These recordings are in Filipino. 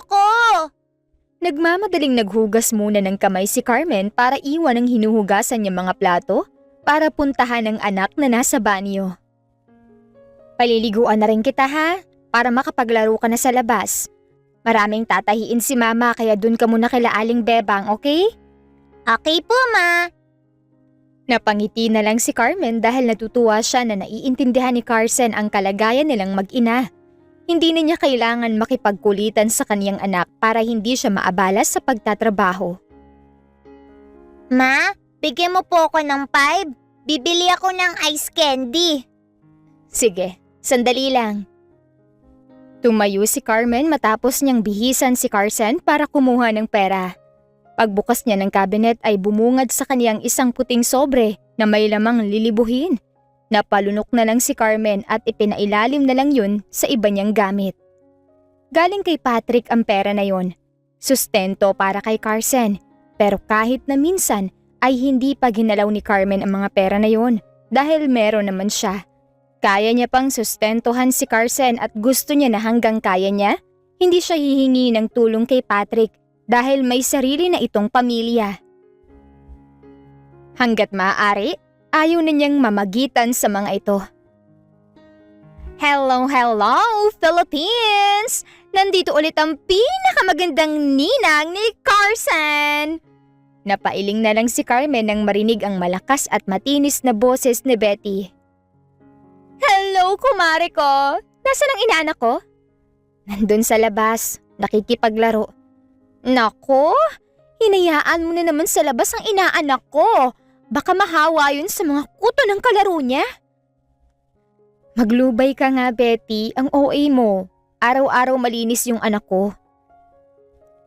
ako! Nagmamadaling naghugas muna ng kamay si Carmen para iwan ang hinuhugasan niyang mga plato para puntahan ang anak na nasa banyo. Paliliguan na rin kita ha, para makapaglaro ka na sa labas. Maraming tatahiin si mama kaya dun ka muna kila Aling Bebang, okay? Okay po, ma. Napangiti na lang si Carmen dahil natutuwa siya na naiintindihan ni Carson ang kalagayan nilang mag-ina. Hindi na niya kailangan makipagkulitan sa kaniyang anak para hindi siya maabala sa pagtatrabaho. Ma, bigyan mo po ako ng 5. Bibili ako ng ice candy. Sige, sandali lang. Tumayo si Carmen matapos niyang bihisan si Carson para kumuha ng pera. Pagbukas niya ng cabinet ay bumungad sa kaniyang isang puting sobre na may lamang lilibuhin. Napalunok na lang si Carmen at ipinailalim na lang yun sa iba niyang gamit. Galing kay Patrick ang pera na yun. Sustento para kay Carson. Pero kahit na minsan ay hindi pa ginalaw ni Carmen ang mga pera na yun dahil meron naman siya. Kaya niya pang sustentuhan si Carson at gusto niya na hanggang kaya niya, hindi siya hihingi ng tulong kay Patrick dahil may sarili na itong pamilya. Hanggat maaari, ayaw na niyang mamagitan sa mga ito. Hello Philippines! Nandito ulit ang pinakamagandang ninang ni Carson! Napailing na lang si Carmen nang marinig ang malakas at matinis na boses ni Betty. Hello, kumare ko! Nasaan ang inaanak ko? Nandun sa labas, nakikipaglaro. Nako, hinayaan mo na naman sa labas ang inaanak ko. Baka mahawa yun sa mga kuto ng kalaro niya. Maglubay ka nga, Betty, ang OA mo. Araw-araw malinis yung anak ko.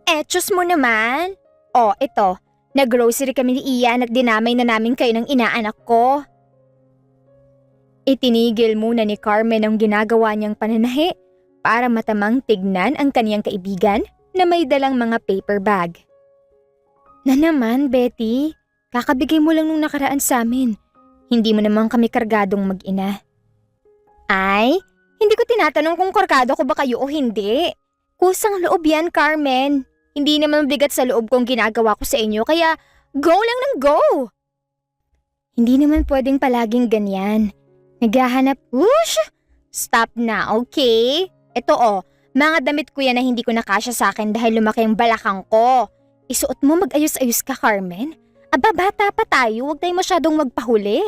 Etchos mo naman. Oh, ito. Nag-grocery kami ni Ian at dinamay na namin kayo ng inaanak ko. Itinigil muna ni Carmen ang ginagawa niyang pananahi para matamang tignan ang kaniyang kaibigan na may dalang mga paper bag. Na naman, Betty? Kakabigay mo lang nung nakaraan sa amin. Hindi mo naman kami kargadong mag-ina. Ay, hindi ko tinatanong kung kargado ko ba kayo o hindi. Kusang loob yan, Carmen. Hindi naman bigat sa loob kong ginagawa ko sa inyo kaya go lang ng go. Hindi naman pwedeng palaging ganyan. Naghahanap, whoosh! Stop na, okay? Ito mga damit ko yan na hindi ko nakasya sa akin dahil lumaki ang balakang ko. Isuot mo mag-ayos-ayos ka, Carmen. Aba, bata pa tayo, huwag tayo masyadong magpahuli.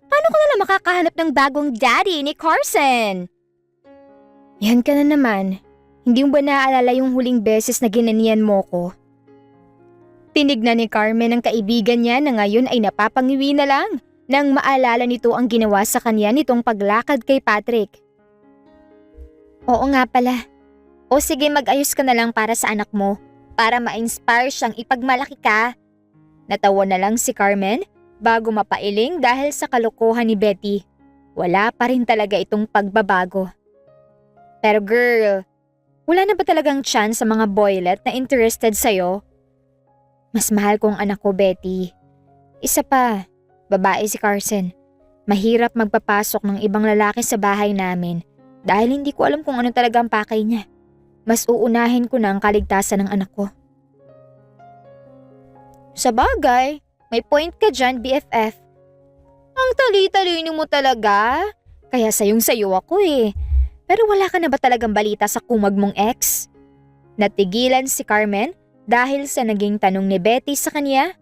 Paano ko na lang makakahanap ng bagong daddy ni Carson? Yan ka na naman. Hindi mo ba naaalala yung huling beses na ginaniyan mo ko? Tinignan ni Carmen ang kaibigan niya na ngayon ay napapangiwi na lang nang maalala nito ang ginawa sa kanya nitong paglakad kay Patrick. Oo nga pala. O sige, mag-ayos ka na lang para sa anak mo para ma-inspire siyang ipagmalaki ka. Natawa na lang si Carmen bago mapailing dahil sa kalokohan ni Betty. Wala pa rin talaga itong pagbabago. Pero girl, wala na ba talagang chance sa mga boylet na interested sa'yo? Mas mahal kong anak ko, Betty. Isa pa, babae si Carson. Mahirap magpapasok ng ibang lalaki sa bahay namin dahil hindi ko alam kung ano talaga ang pakay niya. Mas uunahin ko na ang kaligtasan ng anak ko. Sa bagay, may point ka dyan, BFF. Ang tali-talino mo talaga. Kaya sayong-sayo ako eh. Pero wala ka na ba talagang balita sa kumag mong ex? Natigilan si Carmen dahil sa naging tanong ni Betty sa kanya.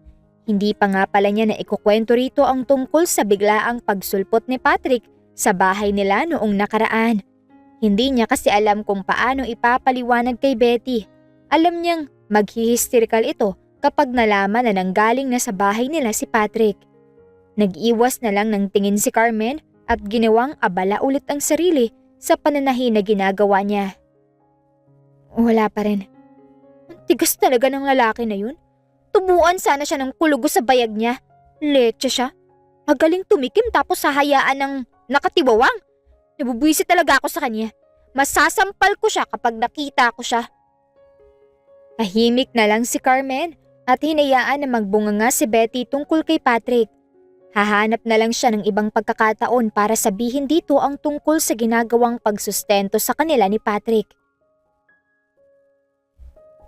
Hindi pa nga pala niya na ikukwento rito ang tungkol sa biglaang pagsulpot ni Patrick sa bahay nila noong nakaraan. Hindi niya kasi alam kung paano ipapaliwanag kay Betty. Alam niyang maghihisterikal ito kapag nalaman na nanggaling na sa bahay nila si Patrick. Nag-iwas na lang ng tingin si Carmen at ginawang abala ulit ang sarili sa pananahi na ginagawa niya. Wala pa rin. Ang tigas talaga ng lalaki na yun. Tubuan sana siya ng kulugo sa bayag niya. Leche siya. Magaling tumikim tapos hahayaan ng nakatiwawang. Nabubwisit talaga ako sa kanya. Masasampal ko siya kapag nakita ko siya. Tahimik na lang si Carmen at hinayaan na magbunganga si Betty tungkol kay Patrick. Hahanap na lang siya ng ibang pagkakataon para sabihin dito ang tungkol sa ginagawang pagsustento sa kanila ni Patrick.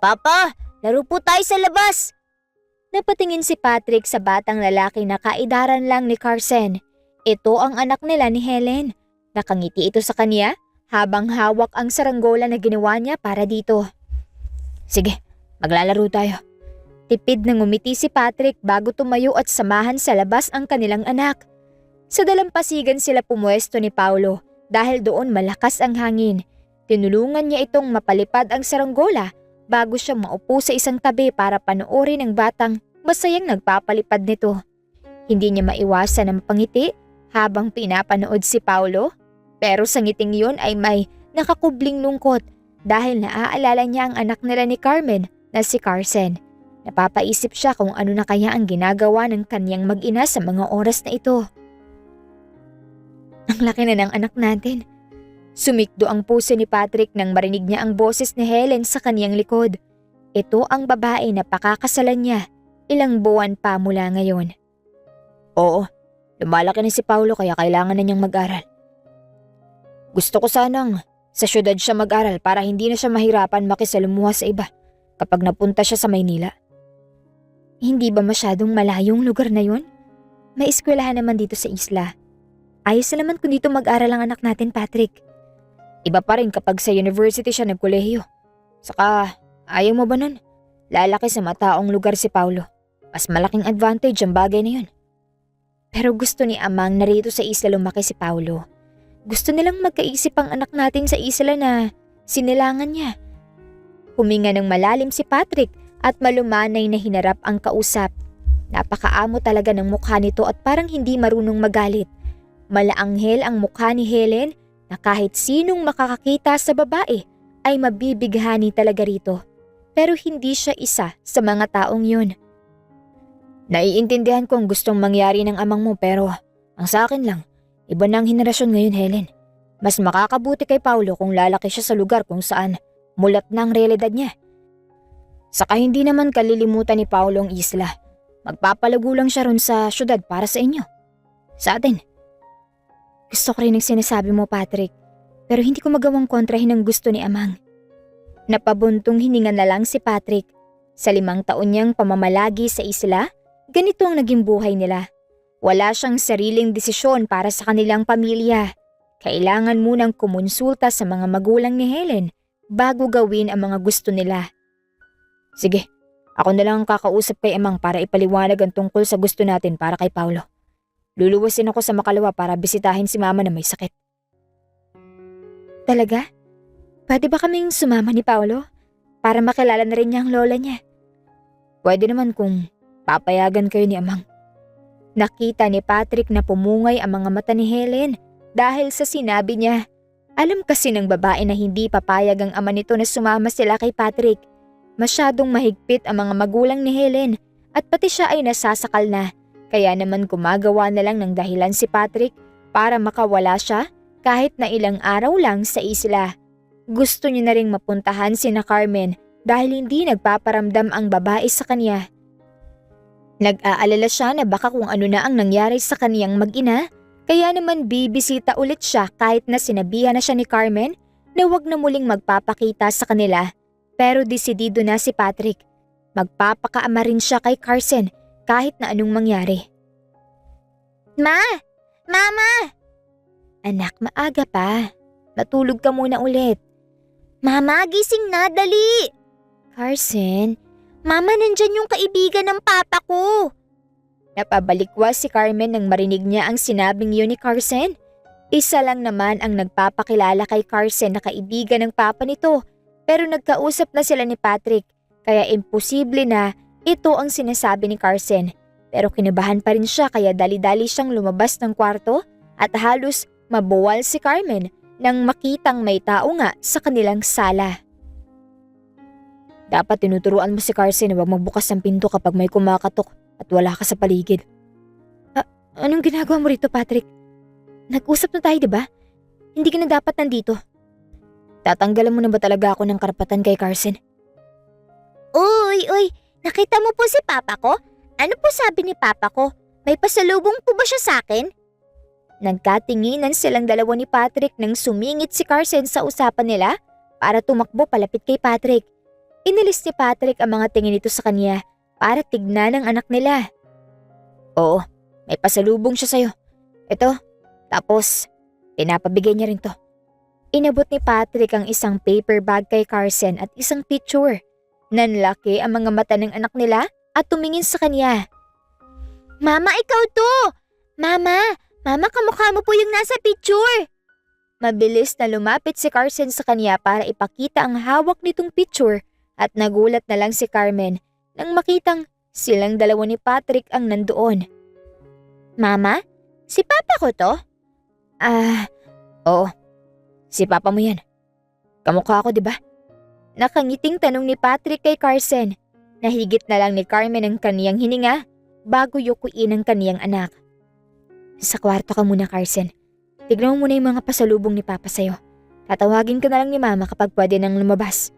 Papa, laro po tayo sa labas. Napatingin si Patrick sa batang lalaki na kaedaran lang ni Carson. Ito ang anak nila ni Helen. Nakangiti ito sa kanya habang hawak ang saranggola na ginawa niya para dito. Sige, maglalaro tayo. Tipid na ngumiti si Patrick bago tumayo at samahan sa labas ang kanilang anak. Sa dalampasigan sila pumuesto ni Paulo dahil doon malakas ang hangin. Tinulungan niya itong mapalipad ang saranggola bago siya maupo sa isang tabi para panoorin ang batang masayang nagpapalipad nito. Hindi niya maiwasan ang pangiti habang pinapanood si Paulo, pero sa ngiting yun ay may nakakubling lungkot dahil naaalala niya ang anak nila ni Carmen na si Carson. Napapaisip siya kung ano na kaya ang ginagawa ng kanyang mag-ina sa mga oras na ito. Ang laki na ng anak natin. Sumikdo ang puso ni Patrick nang marinig niya ang boses ni Helen sa kanyang likod. Ito ang babae na pakakasalan niya ilang buwan pa mula ngayon. Oo, lumalaki na si Paulo kaya kailangan na niyang mag-aral. Gusto ko sanang sa syudad siya mag-aral para hindi na siya mahirapan makisalumuha sa iba kapag napunta siya sa Maynila. Hindi ba masyadong malayong lugar na yun? May eskwelahan naman dito sa isla. Ayos na naman kung dito mag-aral ang anak natin, Patrick. Iba pa rin kapag sa university siya nagkolehiyo. Saka, ayaw mo ba nun? Lalaki sa mataong lugar si Paulo. Mas malaking advantage ang bagay na yun. Pero gusto ni Amang na rito sa isla lumaki si Paulo. Gusto nilang magkaisip ang anak natin sa isla na sinilangan niya. Huminga ng malalim si Patrick at malumanay na hinarap ang kausap. Napakaamo talaga ng mukha nito at parang hindi marunong magalit. Malaanghel ang mukha ni Helen na kahit sinong makakakita sa babae ay mabibighani talaga rito. Pero hindi siya isa sa mga taong yun. Naiintindihan ko ang gustong mangyari ng amang mo pero ang sa akin lang, iba na ang henerasyon ngayon, Helen. Mas makakabuti kay Paulo kung lalaki siya sa lugar kung saan mulat na ang realidad niya. Saka hindi naman kalilimutan ni Paulo ang isla. Magpapalago lang siya ron sa syudad para sa inyo. Sa atin. Gusto ko rin ang sinasabi mo, Patrick, pero hindi ko magawang kontrahin ang gusto ni Amang. Napabuntong hininga na lang si Patrick. Sa 5 taon niyang pamamalagi sa isla, ganito ang naging buhay nila. Wala siyang sariling desisyon para sa kanilang pamilya. Kailangan munang kumonsulta sa mga magulang ni Helen bago gawin ang mga gusto nila. Sige, ako na lang ang kakausap kay Amang para ipaliwanag ang tungkol sa gusto natin para kay Paulo. Luluwasin ako sa Makalawa para bisitahin si Mama na may sakit. Talaga? Pwede ba kaming sumama ni Paulo? Para makilala na rin niya ang lola niya. Pwede naman kung papayagan kayo ni Amang. Nakita ni Patrick na pumungay ang mga mata ni Helen dahil sa sinabi niya. Alam kasi ng babae na hindi papayag ang ama nito na sumama sila kay Patrick. Masyadong mahigpit ang mga magulang ni Helen at pati siya ay nasasakal na. Kaya naman gumagawa na lang ng dahilan si Patrick para makawala siya kahit na ilang araw lang sa isla. Gusto niya na ring mapuntahan sina Carmen dahil hindi nagpaparamdam ang babae sa kanya. Nag-aalala siya na baka kung ano na ang nangyari sa kaniyang mag-ina, kaya naman bibisita ulit siya kahit na sinabihan na siya ni Carmen na huwag na muling magpapakita sa kanila. Pero desidido na si Patrick. Magpapakaama rin siya kay Carson kahit na anong mangyari. Ma! Mama! Anak, maaga pa. Matulog ka muna ulit. Mama, gising na, dali! Carson, Mama, nandyan yung kaibigan ng papa ko. napabalikwas si Carmen nang marinig niya ang sinabing yun ni Carson. Isa lang naman ang nagpapakilala kay Carson na kaibigan ng papa nito. Pero nagkausap na sila ni Patrick, kaya imposible na ito ang sinasabi ni Carson. Pero kinabahan pa rin siya kaya dali-dali siyang lumabas ng kwarto at halos mabuwal si Carmen nang makitang may tao nga sa kanilang sala. Dapat tinuturuan mo si Carson na huwag magbukas ng pinto kapag may kumakatok at wala ka sa paligid. Anong ginagawa mo rito, Patrick? Nag-usap na tayo, diba? Hindi ka na dapat nandito. Tatanggalan mo na ba talaga ako ng karapatan kay Carson? Uy, nakita mo po si papa ko? Ano po sabi ni papa ko? May pasalubong po ba siya sa akin? Nagkatinginan silang dalawa ni Patrick nang sumingit si Carson sa usapan nila para tumakbo palapit kay Patrick. Inalis ni Patrick ang mga tingin nito sa kanya para tignan ang anak nila. Oo, may pasalubong siya sa'yo. Ito, tapos pinapabigay niya rin to. Inabot ni Patrick ang isang paper bag kay Carson at isang picture. Nanlaki ang mga mata ng anak nila at tumingin sa kanya. Mama, ikaw to! Mama, kamukha mo po yung nasa picture. Mabilis na lumapit si Carson sa kanya para ipakita ang hawak nitong picture at nagulat na lang si Carmen nang makitang silang dalawa ni Patrick ang nandoon. Mama, si Papa ko to? Oo. Si Papa mo yan. Kamukha ko, di ba? Nakangiting tanong ni Patrick kay Carson. Nahigit na lang ni Carmen ang kaniyang hininga bago yukuin ang kaniyang anak. Sa kwarto ka muna, Carson. Tignan mo muna yung mga pasalubong ni Papa sa'yo. Tatawagin ka na lang ni Mama kapag pwede nang lumabas.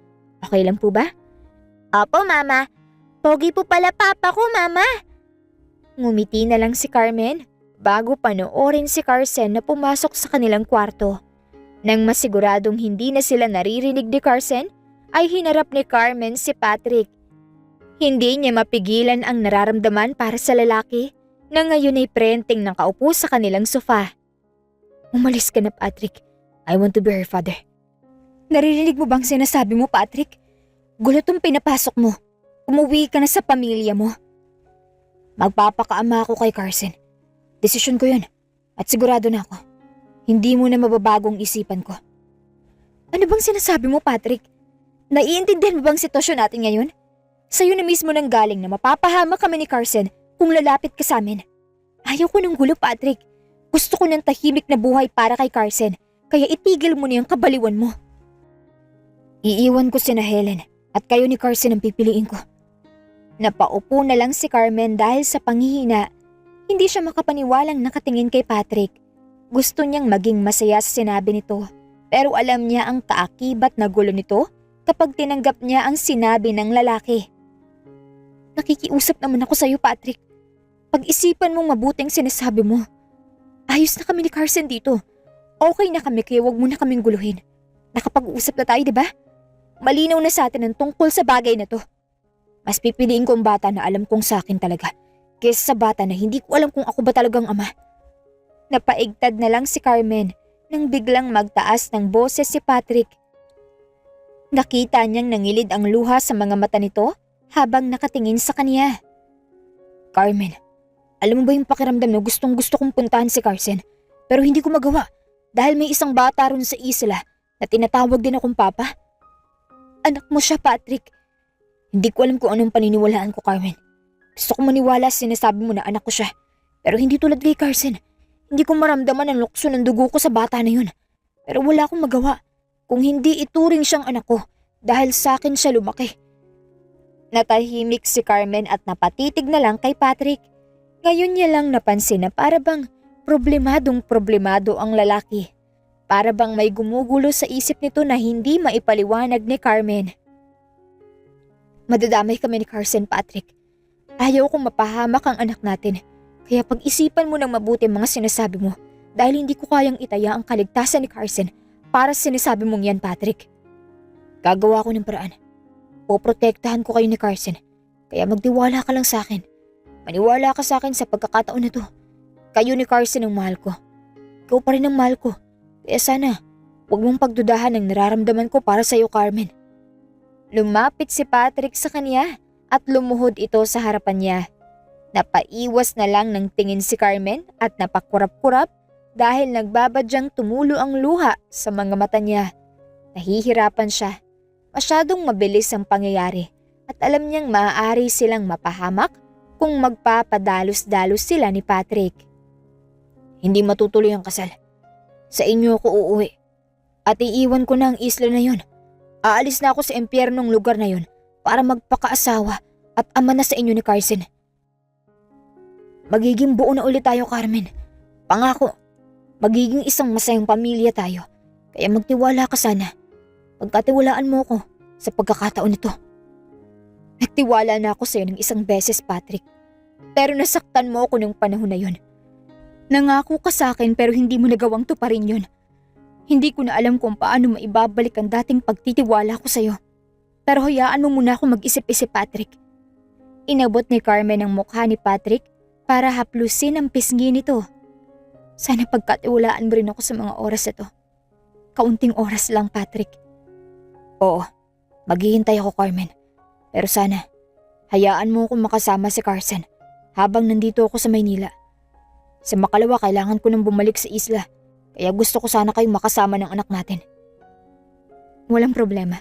Okay lang po ba? Opo, Mama. Pogi po pala Papa ko, Mama. Ngumiti na lang si Carmen bago panoorin si Carson na pumasok sa kanilang kwarto. Nang masiguradong hindi na sila naririnig ni Carson, ay hinarap ni Carmen si Patrick. Hindi niya mapigilan ang nararamdaman para sa lalaki na ngayon ay prenteng nakaupo sa kanilang sofa. Umalis ka na, Patrick. I want to be her father. Naririnig mo bang sinasabi mo, Patrick? Gulo tong pinapasok mo. Umuwi ka na sa pamilya mo. Magpapakaama ako kay Carson. Desisyon ko yun. At sigurado na ako. Hindi mo na mababagong isipan ko. Ano bang sinasabi mo, Patrick? Naiintindihan mo bang sitwasyon natin ngayon? Sa'yo na mismo nang galing na mapapahama kami ni Carson kung lalapit ka sa amin. Ayaw ko ng gulo, Patrick. Gusto ko ng tahimik na buhay para kay Carson, kaya itigil mo na yung kabaliwan mo. Iiwan ko sina Helen at kayo ni Carson ang pipiliin ko. Napaupo na lang si Carmen dahil sa panghihina. Hindi siya makapaniwalang nakatingin kay Patrick. Gusto niyang maging masaya sa sinabi nito, pero alam niya ang kaakibat na gulo nito kapag tinanggap niya ang sinabi ng lalaki. Nakikiusap naman ako sa iyo, Patrick. Pag-isipan mong mabuting sinasabi mo. Ayos na kami ni Carson dito. Okay na kami kaya wag mo na kaming guluhin. Nakapag-uusap na tayo, di ba? Malinaw na sa atin ang tungkol sa bagay na to. Mas pipiliin ko ang bata na alam kong sa akin talaga kaysa sa bata na hindi ko alam kung ako ba talagang ama. Napaigtad na lang si Carmen nang biglang magtaas ng boses si Patrick. Nakita niyang nangilid ang luha sa mga mata nito habang nakatingin sa kanya. Carmen, alam mo ba yung pakiramdam na gustong gusto kong puntahan si Carson pero hindi ko magawa dahil may isang bata ron sa isla na tinatawag din akong Papa? Anak mo siya, Patrick. Hindi ko alam kung anong paniniwalaan ko, Carmen. Gusto ko maniwala sa sinasabi mo na anak ko siya pero hindi tulad kay Carson. Hindi ko maramdaman ang lukso ng dugo ko sa bata na yun. Pero wala akong magawa kung hindi ituring siyang anak ko dahil sa akin siya lumaki. Natahimik si Carmen at napatitig na lang kay Patrick. Ngayon niya lang napansin na para bang problemado ang lalaki. Para bang may gumugulo sa isip nito na hindi maipaliwanag ni Carmen. Madadamay kami ni Carson, Patrick. Ayaw kong mapahamak ang anak natin. Kaya pag-isipan mo ng mabuti mga sinasabi mo dahil hindi ko kayang itaya ang kaligtasan ni Carson para sa sinasabi mong yan, Patrick. Gagawa ko ng paraan. Poprotektahan ko kayo ni Carson. Kaya magtiwala ka lang sa akin. Maniwala ka sa akin sa pagkakataon na to. Kayo ni Carson ang mahal ko. Ikaw pa rin ang mahal ko. Kaya sana, huwag mong pagdudahan ang nararamdaman ko para sa iyo, Carmen. Lumapit si Patrick sa kanya at lumuhod ito sa harapan niya. Napaiwas na lang ng tingin si Carmen at napakurap-kurap dahil nagbabadyang tumulo ang luha sa mga mata niya. Nahihirapan siya. Masyadong mabilis ang pangyayari at alam niyang maaari silang mapahamak kung magpapadalos-dalos sila ni Patrick. Hindi matutuloy ang kasal. Sa inyo ako uuwi at iiwan ko na ang isla na yun. Aalis na ako sa impyernong lugar na yun para magpakaasawa at ama na sa inyo ni Carson. Magiging buo na ulit tayo, Carmen. Pangako, magiging isang masayang pamilya tayo. Kaya magtiwala ka sana. Pagkatiwalaan mo ko sa pagkakataon nito. Nagtiwala na ako sa iyo ng isang beses, Patrick. Pero nasaktan mo ako ng panahon na yun. Nangako ka sa akin pero hindi mo nagawang tuparin yun. Hindi ko na alam kung paano maibabalik ang dating pagtitiwala ko sa iyo. Pero hayaan mo muna ako mag-isip-isip, Patrick. Inabot ni Carmen ang mukha ni Patrick para haplusin ang pisngi nito. Sana pagkatiwalaan mo rin ako sa mga oras ito. Kaunting oras lang, Patrick. Oo, maghihintay ako, Carmen. Pero sana, hayaan mo akong makasama si Carson habang nandito ako sa Maynila. Sa makalawa, kailangan ko nang bumalik sa isla. Kaya gusto ko sana kayong makasama ng anak natin. Walang problema.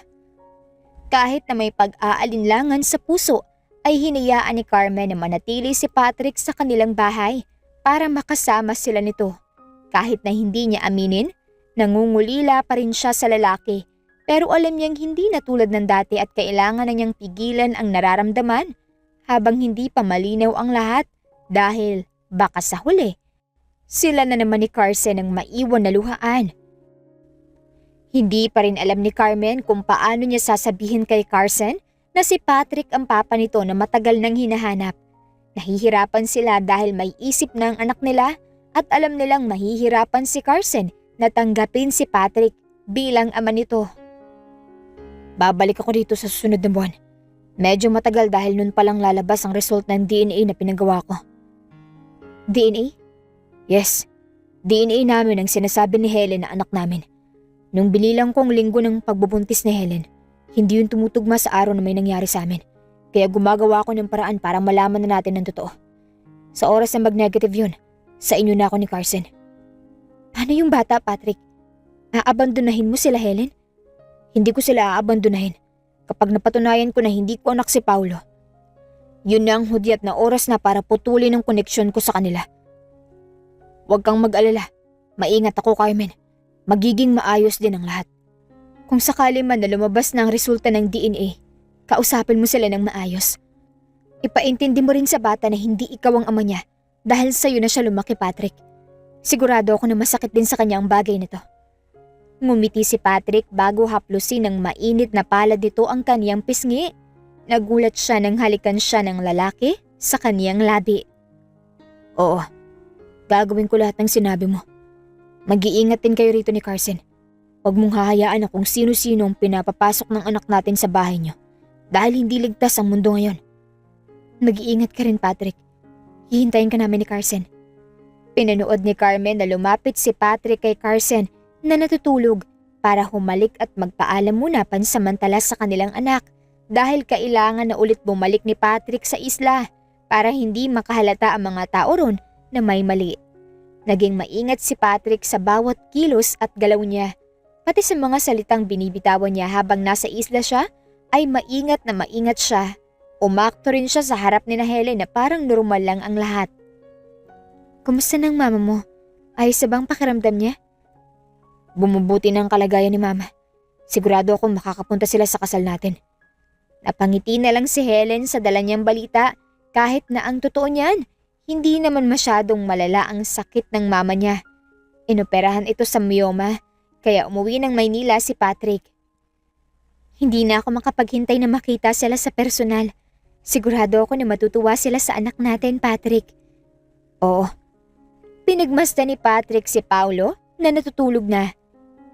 Kahit na may pag-aalinlangan sa puso, ay hinayaan ni Carmen na manatili si Patrick sa kanilang bahay para makasama sila nito. Kahit na hindi niya aminin, nangungulila pa rin siya sa lalaki. Pero alam niyang hindi na tulad ng dati at kailangan na niyang pigilan ang nararamdaman habang hindi pa malinaw ang lahat dahil baka sa huli, sila na naman ni Carson ang maiwan na luhaan. Hindi pa rin alam ni Carmen kung paano niya sasabihin kay Carson na si Patrick ang papa nito na matagal nang hinahanap. Nahihirapan sila dahil may isip na ang anak nila at alam nilang mahihirapan si Carson na tanggapin si Patrick bilang ama nito. Babalik ako dito sa susunod na buwan. Medyo matagal dahil nun palang lalabas ang result ng DNA na pinagawa ko. DNA? Yes, DNA namin ang sinasabi ni Helen na anak namin. Nung binilang kong linggo ng pagbubuntis ni Helen, hindi yun tumutugma sa araw na may nangyari sa amin. Kaya gumagawa ako ng paraan para malaman na natin ang totoo. Sa oras na mag-negative yun, sa inyo na ako ni Carson. Ano yung bata, Patrick? Aabandonahin mo sila, Helen? Hindi ko sila aabandonahin kapag napatunayan ko na hindi ko anak si Paulo. Yun na ang hudyat na oras na para putulin ang koneksyon ko sa kanila. Huwag kang mag-alala. Maingat ako, Carmen. Magiging maayos din ang lahat. Kung sakali man na lumabas na ang resulta ng DNA, kausapin mo sila ng maayos. Ipaintindi mo rin sa bata na hindi ikaw ang ama niya dahil sa'yo na siya lumaki, Patrick. Sigurado ako na masakit din sa kanya ang bagay nito. Ngumiti si Patrick bago haplusin ng mainit na palad nito ang kaniyang pisngi. Nagulat siya nang halikan siya ng lalaki sa kaniyang labi. Oo, gagawin ko lahat ng sinabi mo. Mag-iingat din kayo rito ni Carson. Huwag mong hahayaan na kung sino-sino ang pinapapasok ng anak natin sa bahay niyo dahil hindi ligtas ang mundo ngayon. Mag-iingat ka rin, Patrick. Hihintayin ka namin ni Carson. Pinanood ni Carmen na lumapit si Patrick kay Carson na natutulog para humalik at magpaalam muna pansamantala sa kanilang anak dahil kailangan na ulit bumalik ni Patrick sa isla para hindi makahalata ang mga tao ron na may mali. Naging maingat si Patrick sa bawat kilos at galaw niya. Pati sa mga salitang binibitawan niya habang nasa isla siya, ay maingat na maingat siya. Umakto rin siya sa harap ni na Helen na parang normal lang ang lahat. Kumusta ng mama mo? Ayos na bang pakiramdam niya? Bumubuti ng kalagayan ni mama. Sigurado akong makakapunta sila sa kasal natin. Napangiti na lang si Helen sa dala niyang balita kahit na ang totoo niyan, hindi naman masyadong malala ang sakit ng mama niya. Inoperahan ito sa myoma, kaya umuwi ng Maynila si Patrick. Hindi na ako makapaghintay na makita sila sa personal. Sigurado ako na matutuwa sila sa anak natin, Patrick. Oo. Pinagmasdan ni Patrick si Paulo na natutulog na.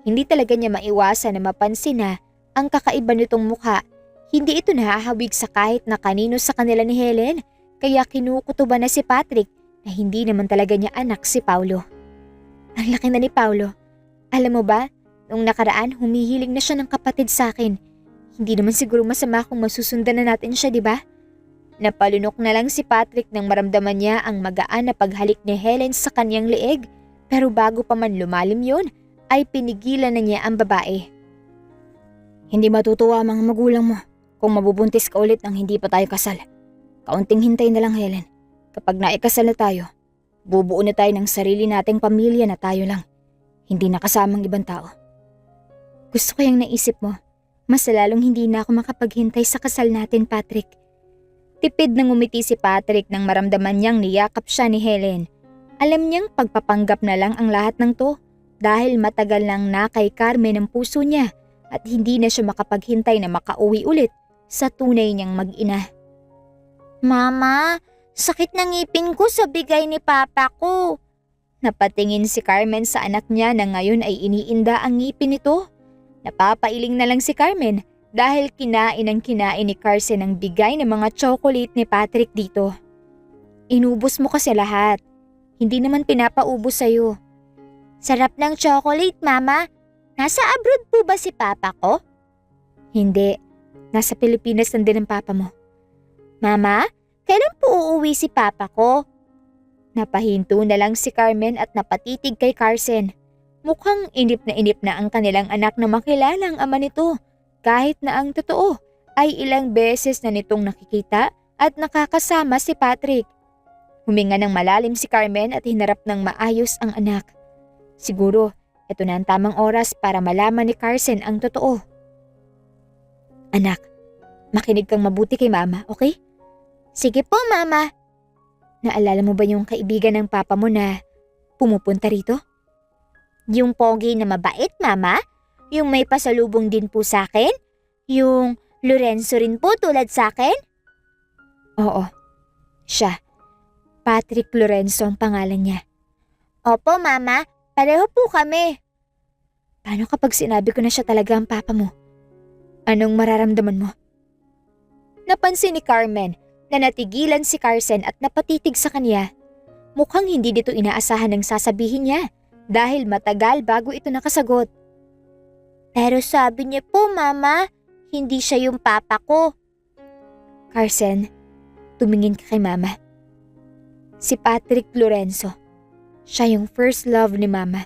Hindi talaga niya maiwasan na mapansin na ang kakaiba nitong mukha. Hindi ito nahahawig sa kahit na kanino sa kanila ni Helen. Kaya kinukutuban na si Patrick na hindi naman talaga niya anak si Paulo. Ang laki na ni Paulo. Alam mo ba, nung nakaraan humihiling na siya ng kapatid sa akin. Hindi naman siguro masama kung masusundan na natin siya, di ba? Napalunok na lang si Patrick nang maramdaman niya ang magaan na paghalik ni Helen sa kanyang leeg. Pero bago pa man lumalim yun, ay pinigilan na niya ang babae. Hindi matutuwa ang mga magulang mo kung mabubuntis ka ulit nang hindi pa tayo kasal. Kaunting hintay na lang, Helen. Kapag naikasal na tayo, bubuo na tayo ng sarili nating pamilya na tayo lang. Hindi nakasamang ibang tao. Gusto ko yung naisip mo. Mas lalong hindi na ako makapaghintay sa kasal natin, Patrick. Tipid nang umiti si Patrick nang maramdaman niyang niyakap siya ni Helen. Alam niyang pagpapanggap na lang ang lahat ng to dahil matagal nang na kay Carmen ang puso niya at hindi na siya makapaghintay na makauwi ulit sa tunay niyang mag-ina. Mama, sakit ng ngipin ko sa bigay ni Papa ko. Napatingin si Carmen sa anak niya na ngayon ay iniinda ang ngipin nito. Napapailing na lang si Carmen dahil kinain ni Carson ang bigay ng mga chocolate ni Patrick dito. Inubos mo kasi lahat. Hindi naman pinapaubos sa'yo. Sarap ng chocolate, Mama. Nasa abroad po ba si Papa ko? Hindi. Nasa Pilipinas lang din ang papa mo. Mama, kailan po uuwi si Papa ko? Napahinto na lang si Carmen at napatitig kay Carson. Mukhang inip na ang kanilang anak na makilala ang ama nito. Kahit na ang totoo ay ilang beses na nitong nakikita at nakakasama si Patrick. Huminga ng malalim si Carmen at hinarap ng maayos ang anak. Siguro, ito na ang tamang oras para malaman ni Carson ang totoo. Anak, makinig kang mabuti kay Mama, okay? Sige po, Mama. Naalala mo ba yung kaibigan ng papa mo na pumupunta rito? Yung pogi na mabait, Mama? Yung may pasalubong din po sa akin? Yung Lorenzo rin po tulad sa akin? Oo, siya. Patrick Lorenzo ang pangalan niya. Opo, Mama. Pareho po kami. Paano kapag sinabi ko na siya talaga ang papa mo? Anong mararamdaman mo? Napansin ni Carmen na natigilan si Carson at napatitig sa kanya. Mukhang hindi dito inaasahan ng sasabihin niya dahil matagal bago ito nakasagot. Pero sabi niya po, Mama, hindi siya yung papa ko. Carson, tumingin ka kay Mama. Si Patrick Lorenzo. Siya yung first love ni Mama.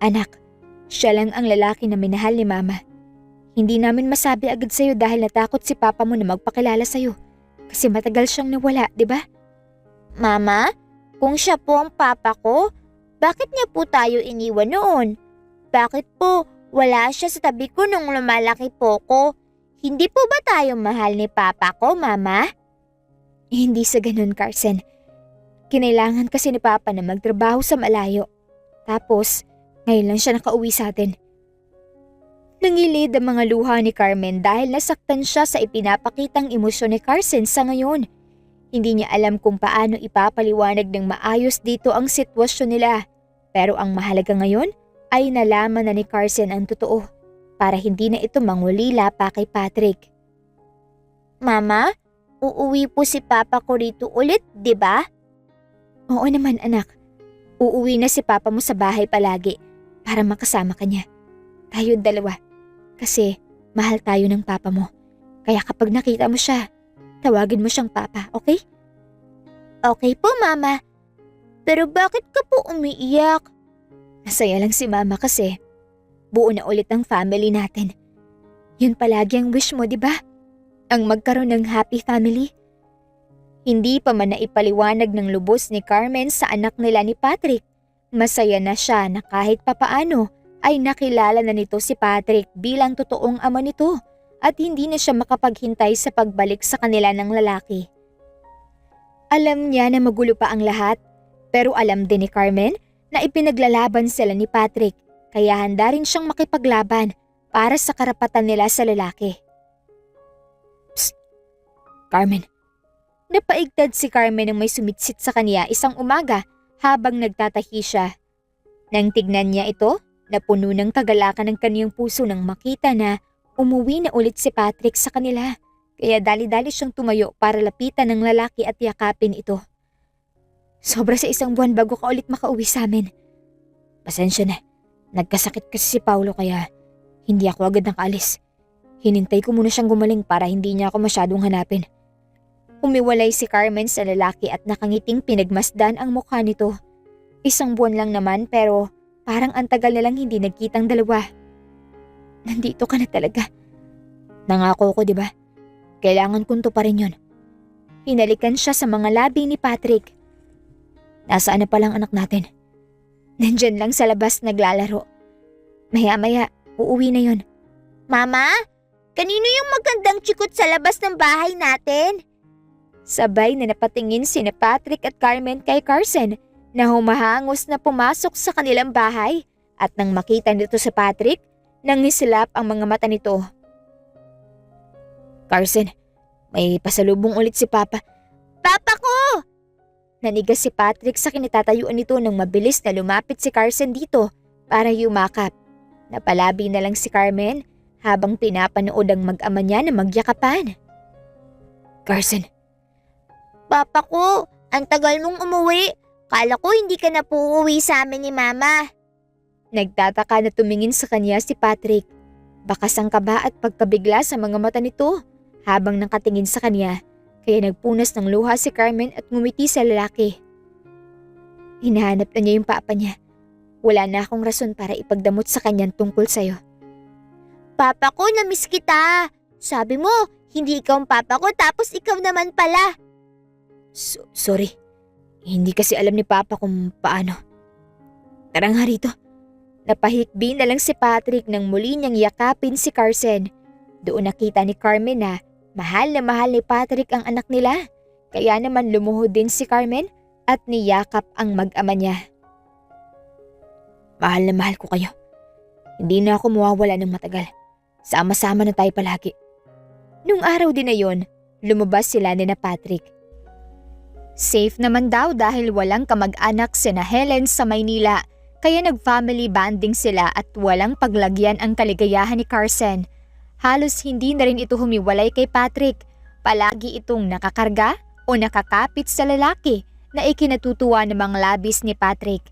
Anak, siya lang ang lalaki na minahal ni Mama. Hindi namin masabi agad sa'yo dahil natakot si Papa mo na magpakilala sa'yo. Kasi matagal siyang nawala, di ba? Mama, kung siya po ang papa ko, bakit niya po tayo iniwan noon? Bakit po wala siya sa tabi ko nung lumalaki po ko? Hindi po ba tayo mahal ni Papa ko, Mama? Hindi sa ganun, Carson. Kinailangan kasi ni Papa na magtrabaho sa malayo. Tapos, ngayon lang siya nakauwi sa atin. Nangilid ang mga luha ni Carmen dahil nasaktan siya sa ipinapakitang emosyon ni Carson sa ngayon. Hindi niya alam kung paano ipapaliwanag ng maayos dito ang sitwasyon nila. Pero ang mahalaga ngayon ay nalaman na ni Carson ang totoo para hindi na ito mangulila pa kay Patrick. Mama, uuwi po si Papa ko rito ulit, di ba? Oo naman anak, uuwi na si Papa mo sa bahay palagi para makasama ka niya. Tayo dalawa, kasi mahal tayo ng Papa mo. Kaya kapag nakita mo siya, tawagin mo siyang Papa, okay? Okay po, Mama. Pero bakit ka po umiiyak? Masaya lang si Mama kasi buo na ulit ang family natin. Yun palagi ang wish mo, di ba? Ang magkaroon ng happy family. Hindi pa man naipaliwanag ng lubos ni Carmen sa anak nila ni Patrick. Masaya na siya na kahit papaano ay nakilala na nito si Patrick bilang totoong ama nito at hindi na siya makapaghintay sa pagbalik sa kanila ng lalaki. Alam niya na magulo pa ang lahat, pero alam din ni Carmen na ipinaglalaban sila ni Patrick kaya handa rin siyang makipaglaban para sa karapatan nila sa lalaki. Psst! Carmen. Napaigtad si Carmen nang may sumitsit sa kanya isang umaga habang nagtatahi siya. Nang tignan niya ito, napuno ng kagalakan ng kaniyang puso nang makita na umuwi na ulit si Patrick sa kanila. Kaya dali-dali siyang tumayo para lapitan ng lalaki at yakapin ito. Sobra sa isang buwan bago ka ulit makauwi sa amin. Pasensya na, nagkasakit kasi si Paulo kaya hindi ako agad nakaalis. Hinintay ko muna siyang gumaling para hindi niya ako masyadong hanapin. Umiwalay si Carmen sa lalaki at nakangiting pinagmasdan ang mukha nito. Isang buwan lang naman pero parang ang tagal na lang hindi nagkitang dalawa. Nandito ka na talaga. Nangako ko, di ba? Kailangan kong tuparin yun. Hinalikan siya sa mga labi ni Patrick. Nasaan na palang anak natin? Nandyan lang sa labas naglalaro. Maya-maya, uuwi na yun. Mama, kanino yung magandang tsikot sa labas ng bahay natin? Sabay na napatingin sina Patrick at Carmen kay Carson na humahangos na pumasok sa kanilang bahay at nang makita nito sa Patrick, nangislap ang mga mata nito. Carson, may pasalubong ulit si Papa. Papa ko! Nanigas si Patrick sa kinatatayuan nito nang mabilis na lumapit si Carson dito para yumakap. Napalabi na lang si Carmen habang pinapanood ang mag-ama niya na magyakapan. Carson, Papa ko, ang tagal mong umuwi. Kala ko hindi ka na po uuwi sa amin ni Mama. Nagtataka na tumingin sa kanya si Patrick. Bakas ang kaba at pagkabigla sa mga mata nito habang nakatingin sa kanya, kaya nagpunas ng luha si Carmen at ngumiti sa lalaki. Hinahanap na niya yung papa niya. Wala na akong rason para ipagdamot sa kanyan tungkol sa'yo. Papa ko, namiss kita. Sabi mo, hindi ikaw ang papa ko tapos ikaw naman pala. sorry. Hindi kasi alam ni Papa kung paano. Tara nga rito. Napahikbi na lang si Patrick nang muli niyang yakapin si Carson. Doon nakita ni Carmen na mahal ni Patrick ang anak nila. Kaya naman lumuhod din si Carmen at niyakap ang mag-ama niya. Mahal na mahal ko kayo. Hindi na ako mawawala ng matagal. Sama-sama na tayo palagi. Nung araw din na yon, lumabas sila ni na Patrick. Safe naman daw dahil walang kamag-anak sina Helen sa Maynila, kaya nag-family bonding sila at walang paglagyan ang kaligayahan ni Carson. Halos hindi na rin ito humiwalay kay Patrick. Palagi itong nakakarga o nakakapit sa lalaki na ikinatutuwa ng mga labis ni Patrick.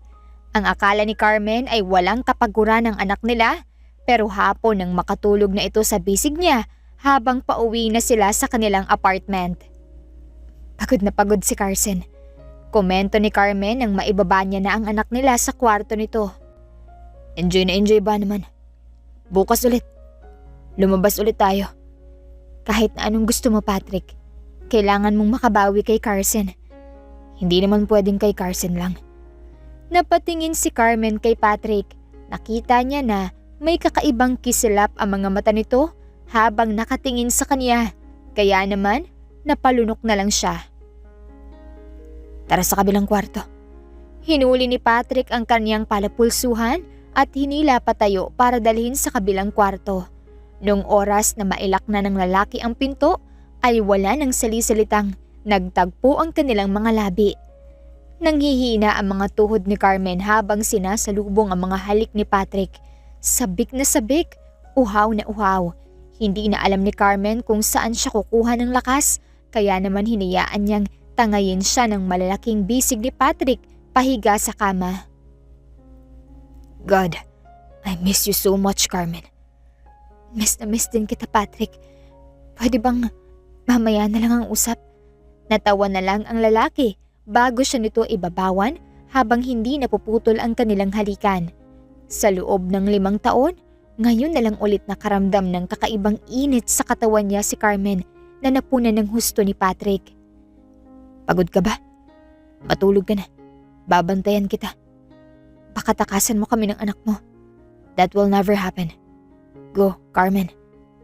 Ang akala ni Carmen ay walang kapaguran ng anak nila, pero hapon nang makatulog na ito sa bisig niya habang pauwi na sila sa kanilang apartment. Pagod na pagod si Carson. Komento ni Carmen nang maibaba niya na ang anak nila sa kwarto nito. Enjoy na enjoy ba naman? Bukas ulit. Lumabas ulit tayo. Kahit na anong gusto mo, Patrick. Kailangan mong makabawi kay Carson. Hindi naman pwedeng kay Carson lang. Napatingin si Carmen kay Patrick. Nakita niya na may kakaibang kislap ang mga mata nito habang nakatingin sa kanya. Kaya naman, napalunok na lang siya. Tara sa kabilang kwarto. Hinuli ni Patrick ang kanyang palapulsuhan at hinila patayo para dalhin sa kabilang kwarto. Noong oras na mailak na ng lalaki ang pinto, ay wala nang salisalitang nagtagpo ang kanilang mga labi. Nanghihina ang mga tuhod ni Carmen habang sinasalubong ang mga halik ni Patrick. Sabik na sabik, uhaw na uhaw. Hindi na alam ni Carmen kung saan siya kukuha ng lakas, kaya naman hinayaan niyang tangayin siya ng malalaking bisig ni Patrick pahiga sa kama. God, I miss you so much, Carmen. Miss na miss din kita, Patrick. Pwede bang mamaya na lang ang usap? Natawa na lang ang lalaki bago siya nito ibabawan habang hindi napuputol ang kanilang halikan. Sa loob ng 5 taon, ngayon na lang ulit nakaramdam ng kakaibang init sa katawan niya si Carmen na napunan ng husto ni Patrick. Pagod ka ba? Matulog ka na. Babantayan kita. Baka takasan mo kami ng anak mo. That will never happen. Go, Carmen.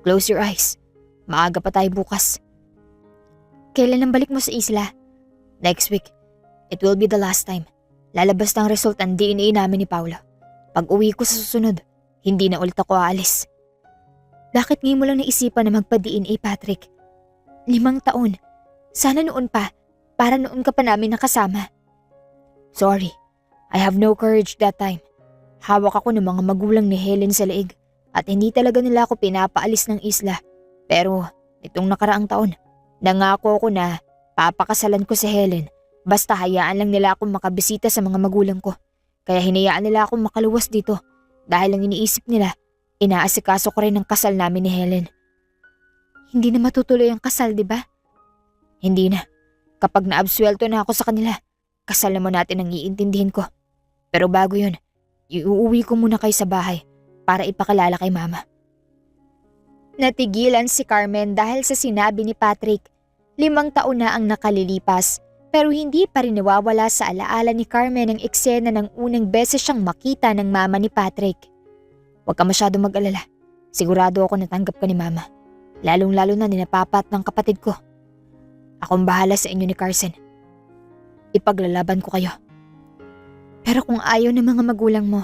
Close your eyes. Maaga pa tayo bukas. Kailan ang balik mo sa isla? Next week. It will be the last time. Lalabas na ang result ng DNA namin ni Paolo. Pag uwi ko sa susunod, hindi na ulit ako aalis. Bakit ngayon mo lang naisipan na magpa-DNA, Patrick? 5 taon. Sana noon pa, para noon ka pa namin nakasama. Sorry, I have no courage that time. Hawak ako ng mga magulang ni Helen sa leeg at hindi talaga nila ako pinapaalis ng isla. Pero itong nakaraang taon, nangako ako na papakasalan ko si Helen basta hayaan lang nila akong makabisita sa mga magulang ko. Kaya hinayaan nila akong makaluwas dito dahil ang iniisip nila, inaasikaso ko rin ang kasal namin ni Helen. Hindi na matutuloy ang kasal, di ba? Hindi na. Kapag naabsuelto na ako sa kanila, kasal naman natin ang iintindihin ko. Pero bago yun, iuuwi ko muna kayo sa bahay para ipakilala kay Mama. Natigilan si Carmen dahil sa sinabi ni Patrick. 5 taon na ang nakalilipas pero hindi pa rin nawawala sa alaala ni Carmen ang eksena ng unang beses siyang makita ng mama ni Patrick. Huwag ka masyadong mag-alala. Sigurado ako natanggap ka ni Mama. Lalong-lalo na ni Papa at ng kapatid ko. Akong bahala sa inyo ni Carson. Ipaglalaban ko kayo. Pero kung ayaw ng mga magulang mo,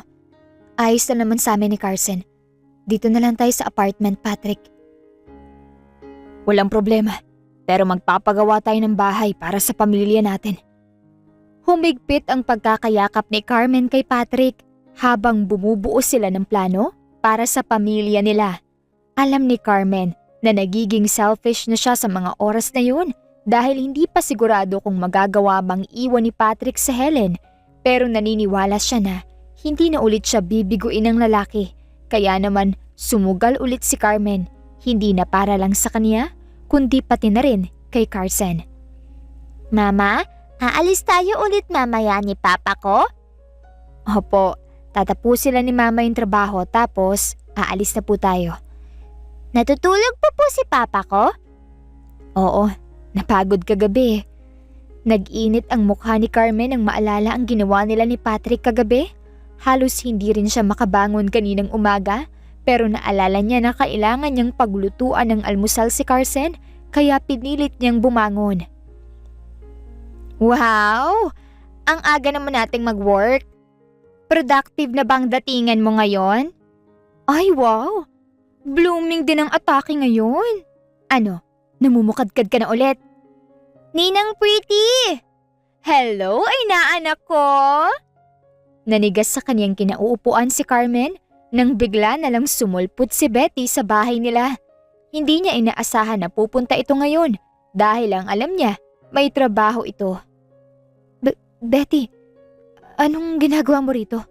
ayos na naman sa amin ni Carson. Dito na lang tayo sa apartment, Patrick. Walang problema. Pero magpapagawa tayo ng bahay para sa pamilya natin. Humigpit ang pagkakayakap ni Carmen kay Patrick habang bumubuo sila ng plano para sa pamilya nila. Alam ni Carmen na nagiging selfish na siya sa mga oras na yun dahil hindi pa sigurado kung magagawa bang iwan ni Patrick sa Helen, pero naniniwala siya na hindi na ulit siya bibiguin ng lalaki. Kaya naman sumugal ulit si Carmen, hindi na para lang sa kanya kundi pati na rin kay Carson. Mama, aalis tayo ulit mamaya ni Papa ko? Opo, tatapusin lang ni Mama yung trabaho tapos aalis na po tayo. Natutulog po si Papa ko? Oo, napagod kagabi. Nag-init ang mukha ni Carmen nang maalala ang ginawa nila ni Patrick kagabi. Halos hindi rin siya makabangon kaninang umaga pero naalala niya na kailangan niyang paglutuan ng almusal si Carson kaya pinilit niyang bumangon. Wow! Ang aga naman nating mag-work. Productive na bang datingan mo ngayon? Ay wow! Blooming din ang atake ngayon. Ano? Namumukadkad ka na ulit? Ninang Pretty! Hello, ay naanak ko! Nanigas sa kanyang kinauupuan si Carmen nang bigla na lang sumulpot si Betty sa bahay nila. Hindi niya inaasahan na pupunta ito ngayon dahil ang alam niya may trabaho ito. Betty, anong ginagawa mo rito?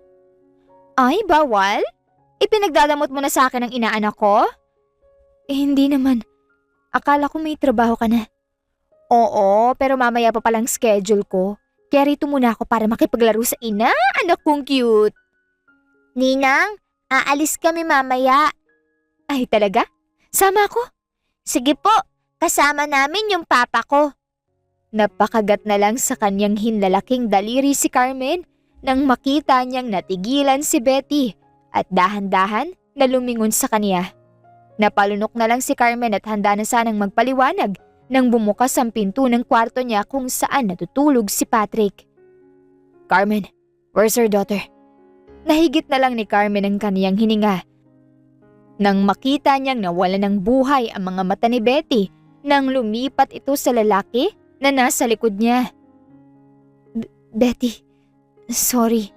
Ay, bawal? Ipinagdadamot mo na sa akin ang inaanak ko? Hindi naman. Akala ko may trabaho ka na. Oo, pero mamaya pa palang schedule ko. Kaya rito muna ako para makipaglaro sa ina. Anak kong cute. Ninang, aalis kami mamaya. Ay, talaga? Sama ako? Sige po, kasama namin yung Papa ko. Napakagat na lang sa kanyang hinlalaking daliri si Carmen nang makita niyang natigilan si Betty at dahan-dahan na lumingon sa kanya. Napalunok na lang si Carmen at handa na sanang magpaliwanag nang bumukas ang pinto ng kwarto niya kung saan natutulog si Patrick. Carmen, where's your daughter? Nahigit na lang ni Carmen ang kaniyang hininga. Nang makita niyang nawala ng buhay ang mga mata ni Betty nang lumipat ito sa lalaki na nasa likod niya. Betty, sorry.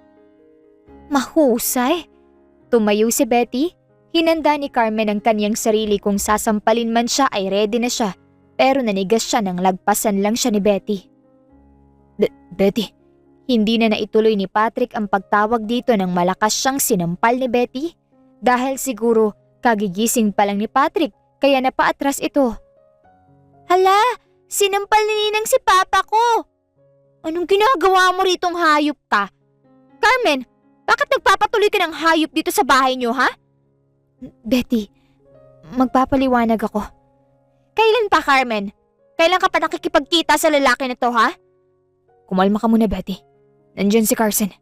Mahusay. Tumayo si Betty. Hinanda ni Carmen ang kaniyang sarili kung sasampalin man siya ay ready na siya. Pero nanigas siya nang lagpasan lang siya ni Betty. Betty, hindi na naituloy ni Patrick ang pagtawag dito nang malakas siyang sinampal ni Betty. Dahil siguro kagigising pa lang ni Patrick kaya napaatras ito. Hala, sinampal ni Ninang si Papa ko. Anong ginagawa mo ritong hayop ka? Carmen, bakit nagpapatuloy ka ng hayop dito sa bahay niyo, ha? Betty, magpapaliwanag ako. Kailan pa, Carmen? Kailan ka pa nakikipagkita sa lalaki na to, ha? Kumalma ka muna, Betty. Nandiyan si Carson.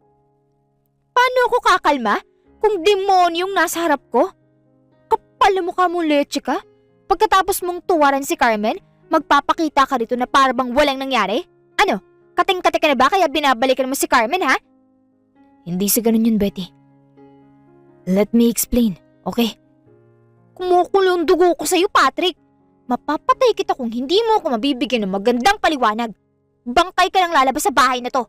Paano ako kakalma kung demonyong nasa harap ko? Kapal na mukha mong leche ka. Pagkatapos mong tuwaran si Carmen, magpapakita ka rito na parang walang nangyari? Ano? Kating-kate ka na ba kaya binabalikan mo si Carmen, ha? Hindi sa ganun yun, Betty. Let me explain, okay? Kumukulo ang dugo ko sa'yo, Patrick. Mapapatay kita kung hindi mo ako mabibigyan ng magandang paliwanag. Bangkay ka lang lalabas sa bahay na to.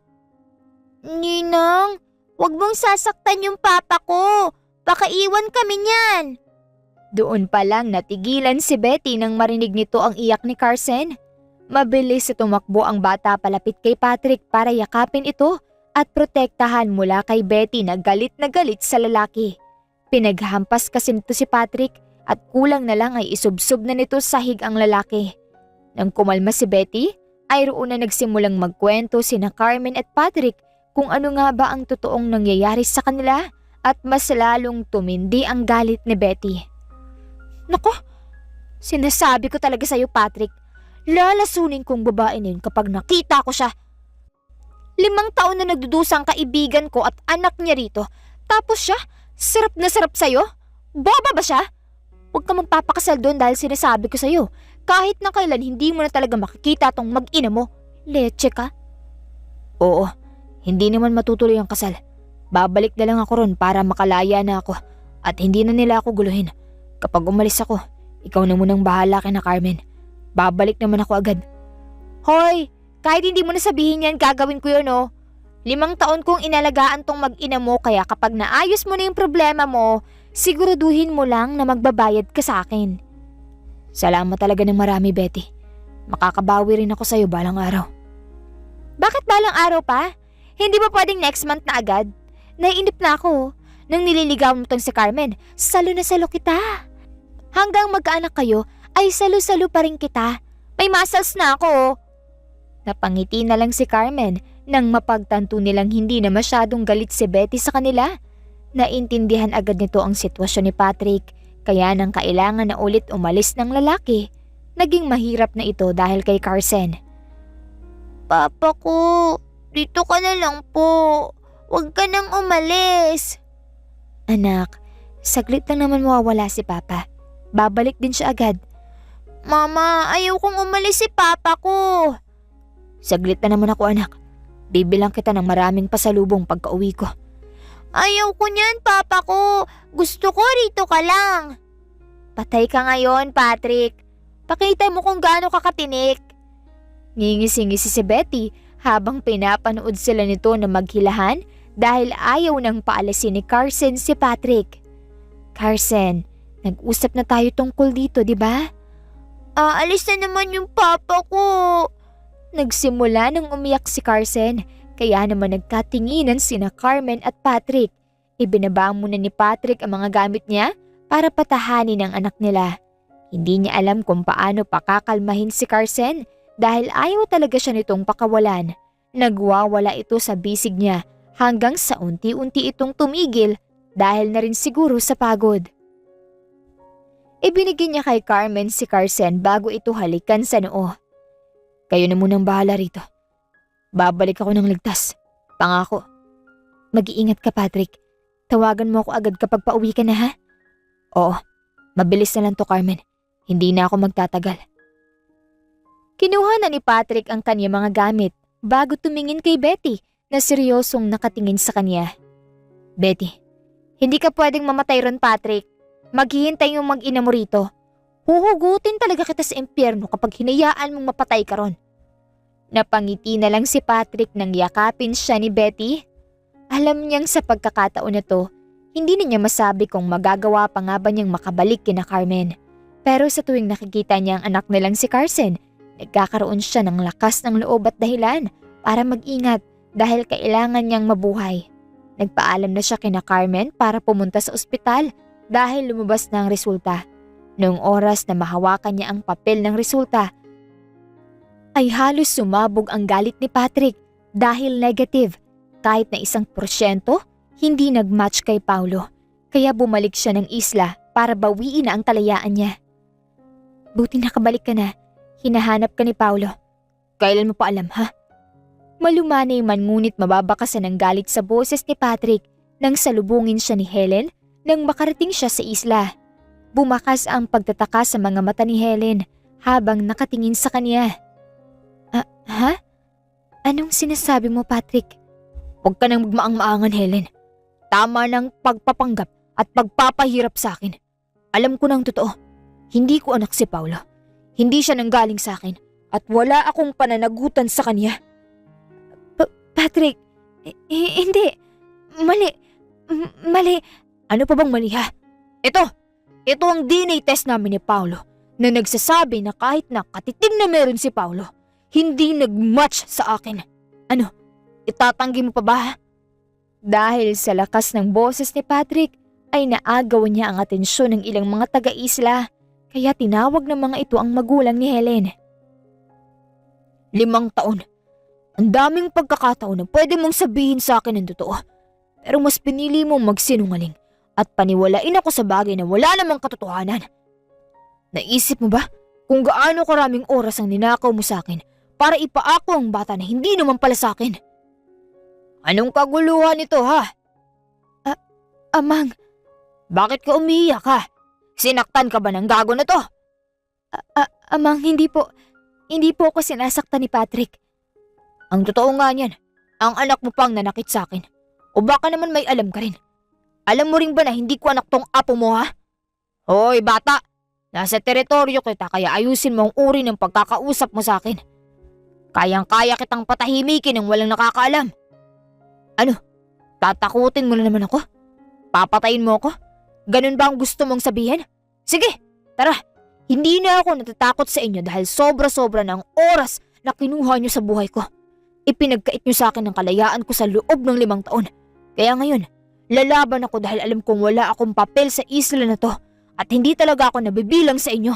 Ninang, wag mong sasaktan yung Papa ko. Baka iwan kami niyan. Doon pa lang natigilan si Betty nang marinig nito ang iyak ni Carson. Mabilis na tumakbo ang bata palapit kay Patrick para yakapin ito at protektahan mula kay Betty na galit sa lalaki. Pinaghampas kasi nito si Patrick at kulang na lang ay isubsob na nito sa sahig ang lalaki. Nang kumalma si Betty, ay roon na nagsimulang magkwento sina Carmen at Patrick kung ano nga ba ang totoong nangyayari sa kanila at mas lalong tumindi ang galit ni Betty. Nako, sinasabi ko talaga sa'yo, Patrick. Lalasunin kong babae na yun kapag nakita ko siya. 5 taon na nagdudusang kaibigan ko at anak niya rito. Tapos siya, sarap na sarap sa'yo? Boba ba siya? Huwag ka magpapakasal doon dahil sinasabi ko sa'yo. Kahit na kailan hindi mo na talaga makikita tong mag-ina mo. Leche ka? Oo, hindi naman matutuloy ang kasal. Babalik na lang ako ron para makalaya na ako at hindi na nila ako guluhin. Kapag umalis ako, ikaw na munang bahala kina Carmen. Babalik naman ako agad. Hoy, kahit hindi mo na sabihin yan, gagawin ko yun, oh. 5 taon kong inalagaan tong mag-ina mo kaya kapag naayos mo na yung problema mo, Siguraduhin mo lang na magbabayad ka sa akin. Salamat talaga ng marami, Betty. Makakabawi rin ako sa'yo balang araw. Bakit balang araw pa? Hindi ba pwedeng next month na agad? Naiinip na ako. Nang nililigaw mo tong si Carmen, salo na salo kita. Hanggang magkaanak kayo, ay salo-salo pa rin kita. May muscles na ako. Napangiti na lang si Carmen nang mapagtanto nilang hindi na masyadong galit si Betty sa kanila. Naintindihan agad nito ang sitwasyon ni Patrick, kaya nang kailangan na ulit umalis ng lalaki, naging mahirap na ito dahil kay Carson. Papa ko, dito ka na lang po. Huwag ka nang umalis. Anak, saglit lang naman mawawala si Papa. Babalik din siya agad. Mama, ayaw kong umalis si Papa ko. Saglit na naman ako, anak. Bibilang kita ng maraming pasalubong pagka-uwi ko. Ayaw ko niyan, Papa ko. Gusto ko rito ka lang. Patay ka ngayon, Patrick. Pakita mo kung gaano ka katinik. Ngingisi-ngisi si Betty habang pinapanood sila nito na maghilahan dahil ayaw nang paalisin ni Carson si Patrick. Carson, nag-usap na tayo tungkol dito, di ba? Aalis na naman yung Papa ko. Nagsimula nang umiyak si Carson, kaya naman nagkatinginan sina Carmen at Patrick. Ibinaba muna ni Patrick ang mga gamit niya para patahanin ang anak nila. Hindi niya alam kung paano pakakalmahin si Carson dahil ayaw talaga siya nitong pakawalan. Nagwawala ito sa bisig niya hanggang sa unti-unti itong tumigil dahil na rin siguro sa pagod. Ibinigay niya kay Carmen si Carson bago ito halikan sa noo. Kayo na munang bahala rito. Babalik ako ng ligtas. Pangako. Mag-iingat ka, Patrick. Tawagan mo ako agad kapag pauwi ka na, ha? Oo. Mabilis na lang to, Carmen. Hindi na ako magtatagal. Kinuha na ni Patrick ang kanyang mga gamit bago tumingin kay Betty na seryosong nakatingin sa kanya. Betty, hindi ka pwedeng mamatay ron, Patrick. Maghihintay yung mag-ina mo rito. Huhugutin talaga kita sa impyerno kapag hinayaan mong mapatay ka ron. Napangiti na lang si Patrick nang yakapin siya ni Betty. Alam niyang sa pagkakataon na to, hindi na niya masabi kung magagawa pa nga ba niyang makabalik kina Carmen. Pero sa tuwing nakikita niya ang anak nilang si Carson, nagkakaroon siya ng lakas ng loob at dahilan para mag-ingat dahil kailangan niyang mabuhay. Nagpaalam na siya kina Carmen para pumunta sa ospital dahil lumabas na ang resulta. Noong oras na mahawakan niya ang papel ng resulta, ay halos sumabog ang galit ni Patrick dahil negative. Kahit na 1%, hindi nag-match kay Paulo. Kaya bumalik siya ng isla para bawiin na ang kalayaan niya. Buti nakabalik ka na. Hinahanap ka ni Paulo. Kailan mo pa alam, ha? Malumanay man ngunit mababakasan ng galit sa boses ni Patrick nang salubungin siya ni Helen nang makarating siya sa isla. Bumakas ang pagtataka sa mga mata ni Helen habang nakatingin sa kanya. Ha? Anong sinasabi mo, Patrick? Huwag ka nang magmaang-maangan, Helen. Tama ng pagpapanggap at pagpapahirap sa akin. Alam ko ng totoo. Hindi ko anak si Paulo. Hindi siya nanggaling sa akin at wala akong pananagutan sa kanya. Patrick, hindi. Mali. Ano pa bang mali, ha? Ito ang DNA test namin ni Paulo na nagsasabi na kahit na katitig na meron si Paulo, hindi nag-match sa akin. Ano, itatanggi mo pa ba, ha? Dahil sa lakas ng boses ni Patrick ay naagaw niya ang atensyon ng ilang mga taga-isla kaya tinawag ng mga ito ang magulang ni Helen. 5 taon. Ang daming pagkakataon na pwede mong sabihin sa akin ng totoo. Pero mas pinili mong magsinungaling at paniwalain ako sa bagay na wala namang katotohanan. Naisip mo ba kung gaano karaming oras ang ninakaw mo sa akin para ipaako ang bata na hindi naman pala sa akin? Anong kaguluhan ito, ha? Amang, bakit ka umiiyak, ha? Sinaktan ka ba ng gago na to? Amang, hindi po ako sinasaktan ni Patrick. Ang totoo nga niyan, ang anak mo pang nanakit sa akin. O baka naman may alam ka rin. Alam mo rin ba na hindi ko anak tong apo mo, ha? Hoy, bata! Nasa teritoryo kita kaya ayusin mo ang uri ng pagkakausap mo sa akin. Kayang-kaya kitang patahimikin ng walang nakakaalam. Ano? Tatakutin mo na naman ako? Papatayin mo ako? Ganun ba ang gusto mong sabihin? Sige, tara. Hindi na ako natatakot sa inyo dahil sobra-sobra ng oras na kinuha niyo sa buhay ko. Ipinagkait niyo sa akin ang kalayaan ko sa loob ng 5 taon. Kaya ngayon, lalaban ako dahil alam kong wala akong papel sa isla na to at hindi talaga ako nabibilang sa inyo.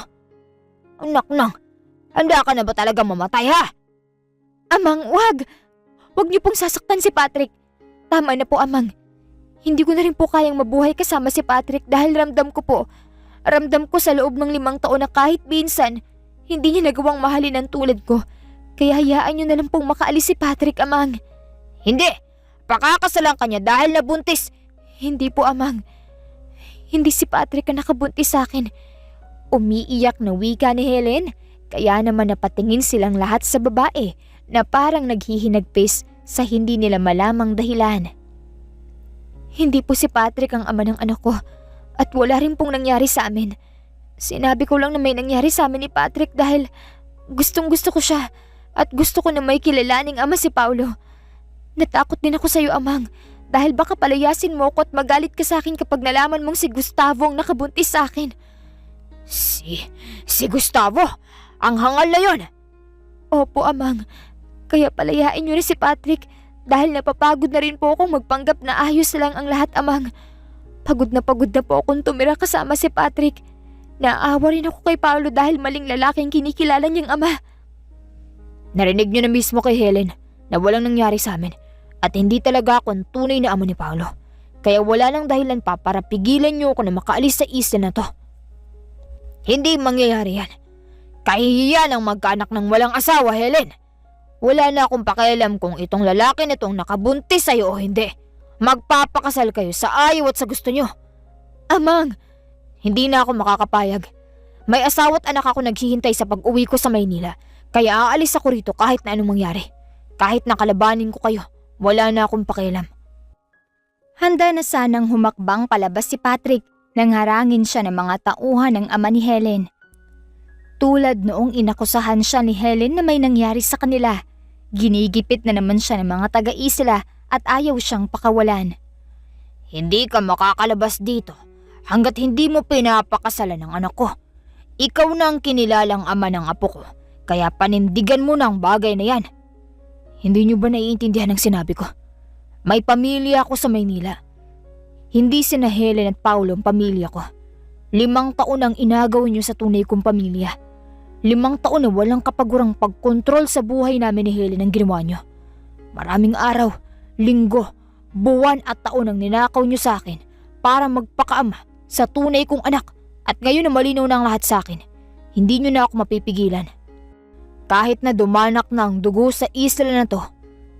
Anak nang, handa ka na ba talaga mamatay ha? Amang, wag! Wag niyo pong sasaktan si Patrick. Tama na po, Amang. Hindi ko na rin po kayang mabuhay kasama si Patrick dahil ramdam ko sa loob ng 5 taon na kahit minsan, hindi niya nagawang mahalin ang tulad ko. Kaya hayaan niyo na lang pong makaalis si Patrick, Amang. Hindi! Pakakasalan ka niya dahil nabuntis. Hindi po, Amang. Hindi si Patrick ang nakabuntis sa akin. Umiiyak na wika ni Helen, kaya naman napatingin silang lahat sa babae na parang naghihinagpis sa hindi nila malamang dahilan. Hindi po si Patrick ang ama ng anak ko at wala rin pong nangyari sa amin. Sinabi ko lang na may nangyari sa amin ni Patrick dahil gustong-gusto ko siya at gusto ko na may kilalaning ama si Paulo. Natakot din ako sa iyo, Amang, dahil baka palayasin mo ko at magalit ka sa akin kapag nalaman mong si Gustavo ang nakabuntis sa akin. Si Gustavo? Ang hangal na yon? Opo, Amang. Kaya palayain niyo na si Patrick dahil napapagod na rin po akong magpanggap na ayos lang ang lahat, Amang. Pagod na po akong tumira kasama si Patrick. Naawa rin ako kay Paulo dahil maling lalaking kinikilala niyang ama. Narinig niyo na mismo kay Helen na walang nangyari sa amin at hindi talaga ako ang tunay na ama ni Paulo. Kaya wala lang dahilan pa para pigilan niyo ako na makaalis sa isla na to. Hindi mangyayari yan. Kahihiyan ang magkaanak ng walang asawa, Helen. Wala na akong pakialam kung itong lalaki na itong nakabuntis sa'yo o hindi. Magpapakasal kayo sa ayaw at sa gusto niyo. Amang! Hindi na ako makakapayag. May asawa at anak ako naghihintay sa pag-uwi ko sa Maynila. Kaya aalis ako rito kahit na anong mangyari. Kahit nakalabanin ko kayo, wala na akong pakialam. Handa na sanang humakbang palabas si Patrick nang harangin siya ng mga tauhan ng ama ni Helen. Tulad noong inakusahan siya ni Helen na may nangyari sa kanila, ginigipit na naman siya ng mga taga-isla at ayaw siyang pakawalan. Hindi ka makakalabas dito hanggat hindi mo pinapakasalan ng anak ko. Ikaw na ang kinilalang ama ng apo ko, kaya panindigan mo na ang bagay na yan. Hindi niyo ba naiintindihan ang sinabi ko? May pamilya ako sa Maynila. Hindi sina Helen at Paulo ang pamilya ko. 5 taon ang inagaw niyo sa tunay kong pamilya. 5 taon na walang kapagurang pagkontrol sa buhay namin ni Helen ang ginawa niyo. Maraming araw, linggo, buwan at taon ang ninakaw niyo sa akin para magpakaama sa tunay kong anak at ngayon na malinaw na ang lahat sa akin. Hindi niyo na ako mapipigilan. Kahit na dumanak na ang dugo sa isla na to,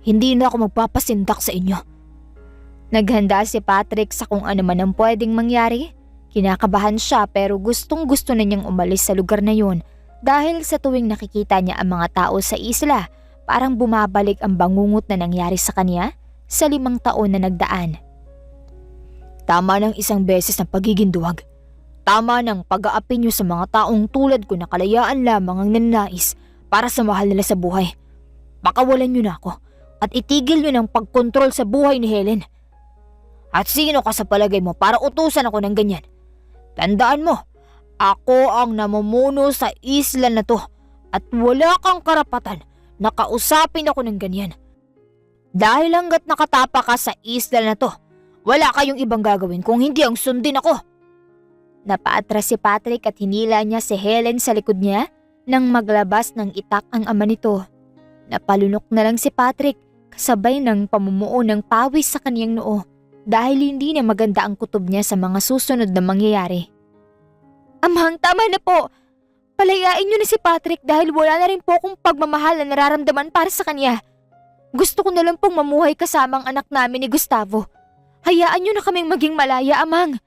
hindi na ako magpapasindak sa inyo. Naghanda si Patrick sa kung ano man ang pwedeng mangyari. Kinakabahan siya pero gustong-gusto na niyang umalis sa lugar na yun dahil sa tuwing nakikita niya ang mga tao sa isla, parang bumabalik ang bangungot na nangyari sa kanya sa 5 taon na nagdaan. Tama ng isang beses ng pagiging duwag. Tama ng pag-aapi niyo sa mga taong tulad ko na kalayaan lamang ang nanais para sa mahal nila sa buhay. Pakawalan niyo na ako at itigil niyo ng pagkontrol sa buhay ni Helen. At sino ka sa palagay mo para utusan ako ng ganyan? Tandaan mo, ako ang namumuno sa isla na to at wala kang karapatan na kausapin ako ng ganyan. Dahil hanggat nakatapa ka sa isla na to, wala kayong ibang gagawin kung hindi ang sundin ako. Napaatras si Patrick at hinila niya si Helen sa likod niya nang maglabas ng itak ang ama nito. Napalunok na lang si Patrick kasabay ng pamumuo ng pawis sa kaniyang noo dahil hindi na maganda ang kutob niya sa mga susunod na mangyayari. Amang, tama na po. Palayain niyo na si Patrick dahil wala na rin po akong pagmamahal na nararamdaman para sa kanya. Gusto ko na lang pong mamuhay kasama ang anak namin ni Gustavo. Hayaan niyo na kaming maging malaya, Amang.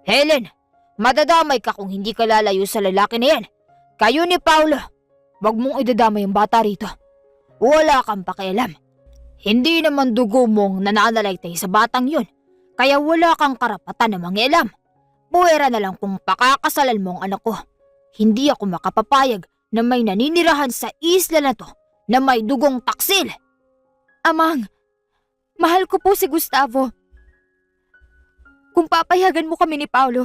Helen, madadamay ka kung hindi ka lalayo sa lalaki na yan. Kayo ni Paulo, wag mong idadamay ang bata rito. Wala kang pakialam. Hindi naman dugo mong nananalaytay sa batang yun, kaya wala kang karapatan na mangialam. Puwera na lang kung pakakasalan mo ang anak ko. Hindi ako makapapayag na may naninirahan sa isla na to na may dugong taksil. Amang, mahal ko po si Gustavo. Kung papayagan mo kami ni Paulo,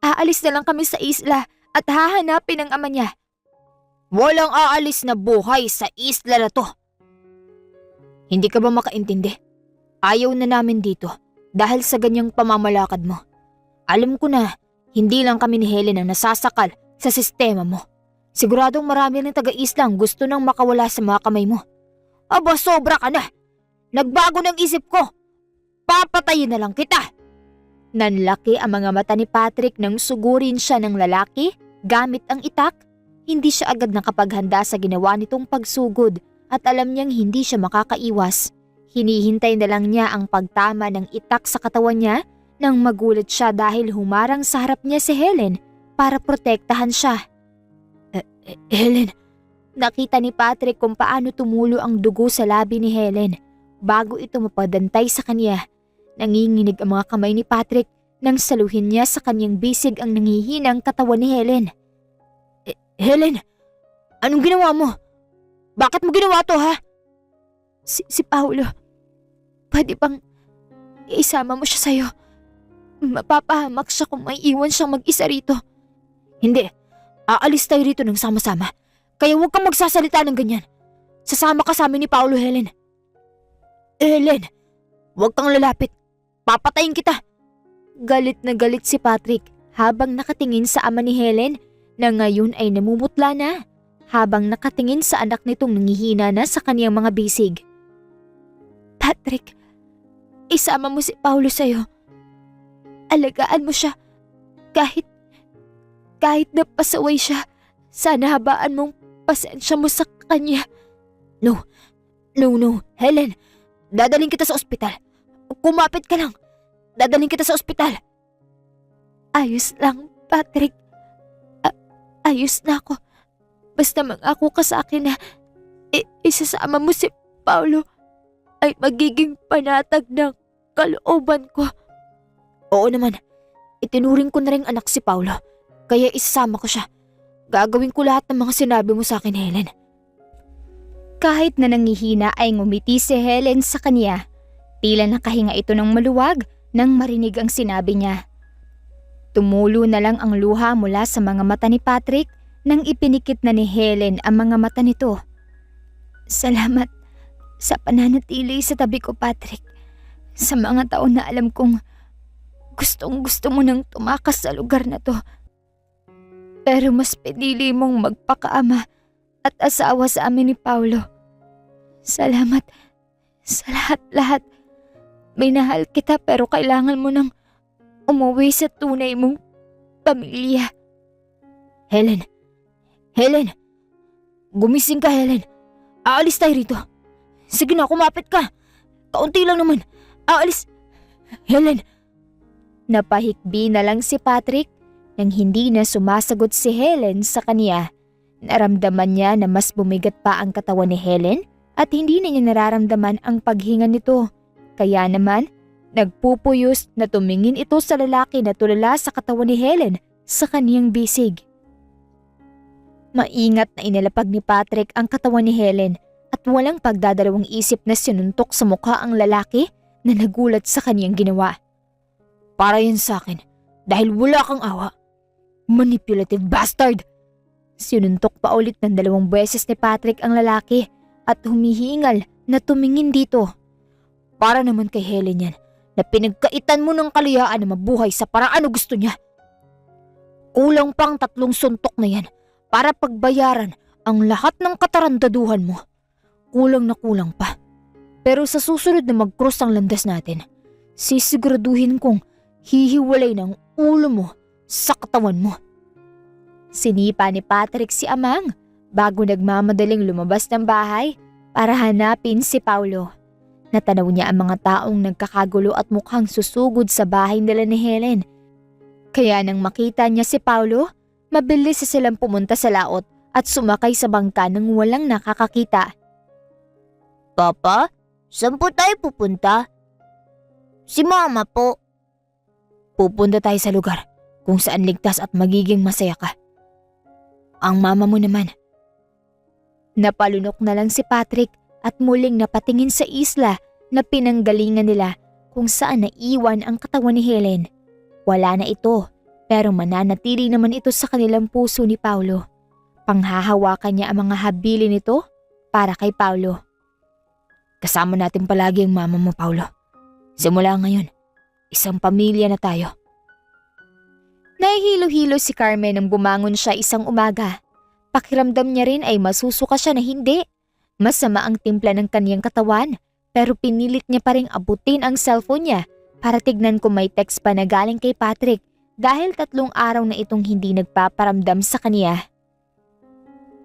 aalis na lang kami sa isla at hahanapin ang ama niya. Walang aalis na buhay sa isla na to. Hindi ka ba makaintindi? Ayaw na namin dito dahil sa ganyang pamamalakad mo. Alam ko na hindi lang kami ni Helen ang nasasakal sa sistema mo. Siguradong marami ng taga-isla ang gusto nang makawala sa mga kamay mo. Aba, sobra ka na! Nagbago ng isip ko! Papatayin na lang kita! Nanlaki ang mga mata ni Patrick nang sugurin siya ng lalaki gamit ang itak. Hindi siya agad nakapaghanda sa ginawa nitong pagsugod at alam niyang hindi siya makakaiwas. Hinihintay na lang niya ang pagtama ng itak sa katawan niya nang magulat siya dahil humarang sa harap niya si Helen para protektahan siya. Helen, nakita ni Patrick kung paano tumulo ang dugo sa labi ni Helen. Bago ito mapadantay sa kanya, nanginginig ang mga kamay ni Patrick nang saluhin niya sa kanyang bisig ang nangihinang katawan ni Helen. Helen, anong ginawa mo? Bakit mo ginawa to, ha? Si Paulo, pwede bang isama mo siya sa'yo? Mapapahamak siya kung may iwan siyang mag-isa rito. Hindi, aalis tayo rito ng sama-sama. Kaya huwag kang magsasalita ng ganyan. Sasama ka sa amin ni Paulo, Helen. Helen, huwag kang lalapit. Papatayin kita. Galit na galit si Patrick habang nakatingin sa ama ni Helen na ngayon ay namumutla na habang nakatingin sa anak nitong nangihina na sa kaniyang mga bisig. Patrick, isama mo si Paulo sa'yo. Alagaan mo siya kahit na pasaway siya. Sana habaan mong pasensya mo sa kanya. No, Helen. Dadaling kita sa ospital. Kumapit ka lang. Dadaling kita sa ospital. Ayos lang, Patrick. Ayos na ako. Basta mangako ka sa akin na isasama mo si Paulo ay magiging panatag ng kalooban ko. Oo naman. Itinuring ko na rin anak si Paulo. Kaya isasama ko siya. Gagawin ko lahat ng mga sinabi mo sa akin, Helen. Kahit na nangihina ay ngumiti si Helen sa kanya. Tila nakahinga ito ng maluwag nang marinig ang sinabi niya. Tumulo na lang ang luha mula sa mga mata ni Patrick nang ipinikit na ni Helen ang mga mata nito. Salamat sa pananatili sa tabi ko, Patrick. Sa mga taon na alam kong gustong-gusto mo nang tumakas sa lugar na to. Pero mas pinili mong magpakaama at asawa sa amin ni Paulo. Salamat sa lahat-lahat. Minahal kita pero kailangan mo nang umuwi sa tunay mong pamilya. Helen! Gumising ka, Helen. Aalis tayo rito. Sige na, kumapit ka. Kaunti lang naman. Aalis. Helen! Napahikbi na lang si Patrick nang hindi na sumasagot si Helen sa kanya. Naramdaman niya na mas bumigat pa ang katawan ni Helen at hindi na niya nararamdaman ang paghinga nito. Kaya naman, nagpupuyos na tumingin ito sa lalaki na tulala sa katawan ni Helen sa kaniyang bisig. Maingat na inilapag ni Patrick ang katawan ni Helen at walang pagdadalawang isip na sinuntok sa mukha ang lalaki na nagulat sa kaniyang ginawa. Para yan sa akin dahil wala kang awa. Manipulative bastard! Sinuntok pa ulit ng 2 beses ni Patrick ang lalaki at humihingal na tumingin dito. Para naman kay Helen yan na pinagkaitan mo ng kalayaan na mabuhay sa paraan na gusto niya. Kulang pang 3 suntok na yan para pagbayaran ang lahat ng katarandaduhan mo. Kulang na kulang pa. Pero sa susunod na mag-cross ang landas natin, sisiguraduhin kong hihiwalay ng ulo mo sa katawan mo. Sinipa ni Patrick si Amang bago nagmamadaling lumabas ng bahay para hanapin si Paulo. Natanaw niya ang mga taong nagkakagulo at mukhang susugod sa bahay nila ni Helen. Kaya nang makita niya si Paulo, mabilis silang pumunta sa laot at sumakay sa bangka nang walang nakakakita. Papa, saan po tayo pupunta? Si Mama po. Pupunta tayo sa lugar kung saan ligtas at magiging masaya ka. Ang mama mo naman. Napalunok na lang si Patrick at muling napatingin sa isla na pinanggalingan nila kung saan naiwan ang katawan ni Helen. Wala na ito, pero mananatili naman ito sa kanilang puso ni Paulo. Panghahawakan niya ang mga habili nito para kay Paulo. Kasama natin palagi ang mama mo, Paulo. Simula ngayon, isang pamilya na tayo. Nahihilo-hilo si Carmen nang bumangon siya isang umaga. Pakiramdam niya rin ay masusuka siya na hindi. Masama ang timpla ng kaniyang katawan, pero pinilit niya pa ring abutin ang cellphone niya para tignan kung may text pa na galing kay Patrick dahil 3 araw na itong hindi nagpaparamdam sa kaniya.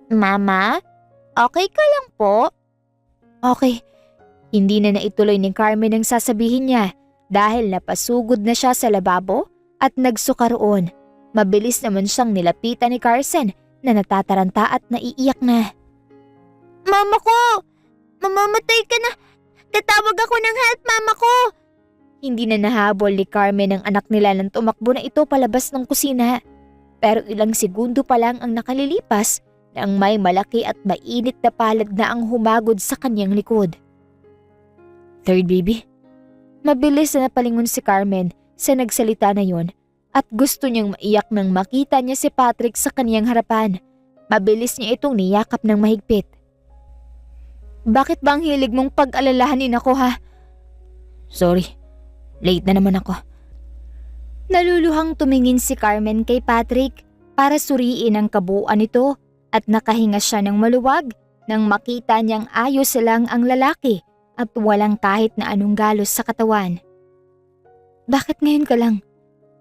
Mama, okay ka lang po? Okay, hindi na naituloy ni Carmen ang sasabihin niya dahil napasugod na siya sa lababo at nagsuka roon. Mabilis naman siyang nilapitan ni Carson na natataranta at naiiyak na. Mama ko! Mamamatay ka na! Tatawag ako ng help, mama ko! Hindi na nahabol ni Carmen ang anak nila nang tumakbo na ito palabas ng kusina. Pero ilang segundo pa lang ang nakalilipas nang may malaki at mainit na palad na ang humagod sa kanyang likod. Third baby? Mabilis na napalingon si Carmen sa nagsalita na yon at gusto niyang maiyak nang makita niya si Patrick sa kaniyang harapan. Mabilis niya itong niyakap ng mahigpit. Bakit ba ang hilig mong pag-alalahanin ako ha? Sorry, late na naman ako. Naluluhang tumingin si Carmen kay Patrick para suriin ang kabuuan nito at nakahinga siya ng maluwag nang makita niyang ayos lang ang lalaki at walang kahit na anong galos sa katawan. Bakit ngayon ka lang?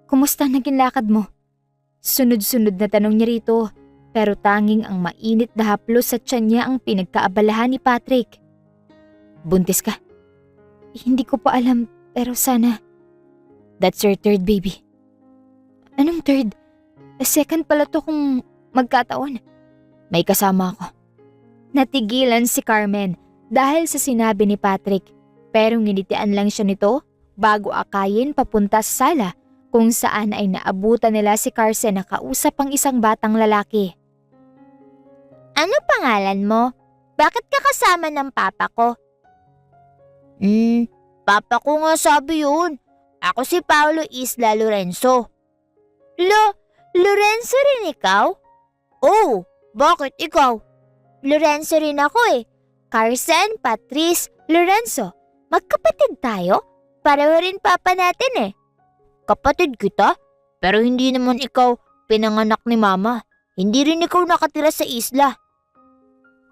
Kumusta naging lakad mo? Sunod-sunod na tanong niya rito pero tanging ang mainit na haplos sa tiyan niya ang pinagkaabalahan ni Patrick. Buntis ka? Hindi ko pa alam pero sana. That's your third baby. Anong third? Second pala to kung magkataon. May kasama ako. Natigilan si Carmen dahil sa sinabi ni Patrick pero nginitian lang siya nito bago akayin papunta sa sala kung saan ay naabutan nila si Carson na kausap ang isang batang lalaki. Ano pangalan mo? Bakit ka kasama ng papa ko? Papa ko nga sabi yun. Ako si Paulo Isla Lorenzo. Lorenzo rin ikaw? Oh, bakit ikaw? Lorenzo rin ako eh. Carson, Patrice, Lorenzo. Magkapatid tayo? Pareho rin papa natin eh. Kapatid kita? Pero hindi naman ikaw pinanganak ni mama. Hindi rin ikaw nakatira sa isla.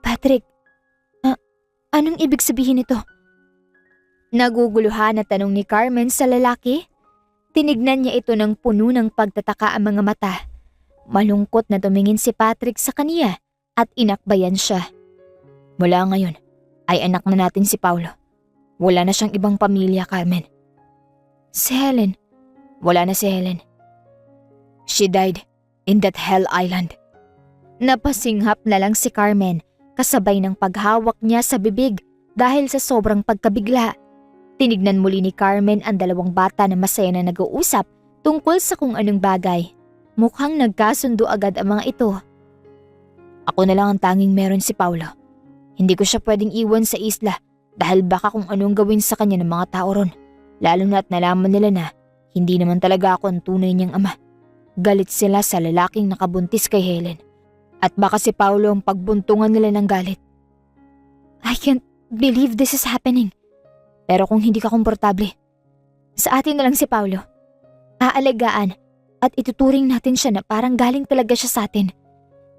Patrick, anong ibig sabihin nito? Naguguluhan na tanong ni Carmen sa lalaki. Tinignan niya ito ng puno ng pagtataka ang mga mata. Malungkot na tumingin si Patrick sa kaniya at inakbayan siya. Mula ngayon ay anak na natin si Paulo. Wala na siyang ibang pamilya, Carmen. Si Helen? Wala na si Helen. She died in that hell island. Napasinghap na lang si Carmen kasabay ng paghawak niya sa bibig dahil sa sobrang pagkabigla. Tinignan muli ni Carmen ang 2 bata na masaya na nag-uusap tungkol sa kung anong bagay. Mukhang nagkasundo agad ang mga ito. Ako na lang ang tanging meron si Paulo. Hindi ko siya pwedeng iwan sa isla dahil baka kung anong gawin sa kanya ng mga tao ron. Lalo na't nalaman nila na hindi naman talaga ako ang tunay niyang ama. Galit sila sa lalaking nakabuntis kay Helen. At baka si Paulo ang pagbuntungan nila ng galit. I can't believe this is happening. Pero kung hindi ka komportable, sa atin na lang si Paulo. Aalagaan at ituturing natin siya na parang galing talaga siya sa atin.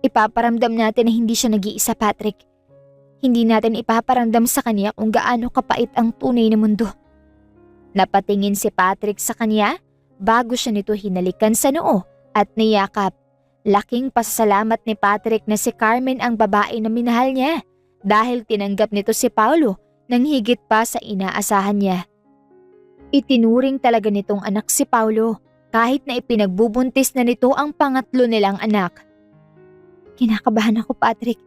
Ipaparamdam natin na hindi siya nag-iisa, Patrick. Hindi natin ipaparamdam sa kanya kung gaano kapait ang tunay na mundo. Napatingin si Patrick sa kanya bago siya nito hinalikan sa noo at niyakap. Laking pasasalamat ni Patrick na si Carmen ang babae na minahal niya dahil tinanggap nito si Paulo nang higit pa sa inaasahan niya. Itinuring talaga nitong anak si Paulo kahit na ipinagbubuntis na nito ang pangatlo nilang anak. Kinakabahan ako, Patrick.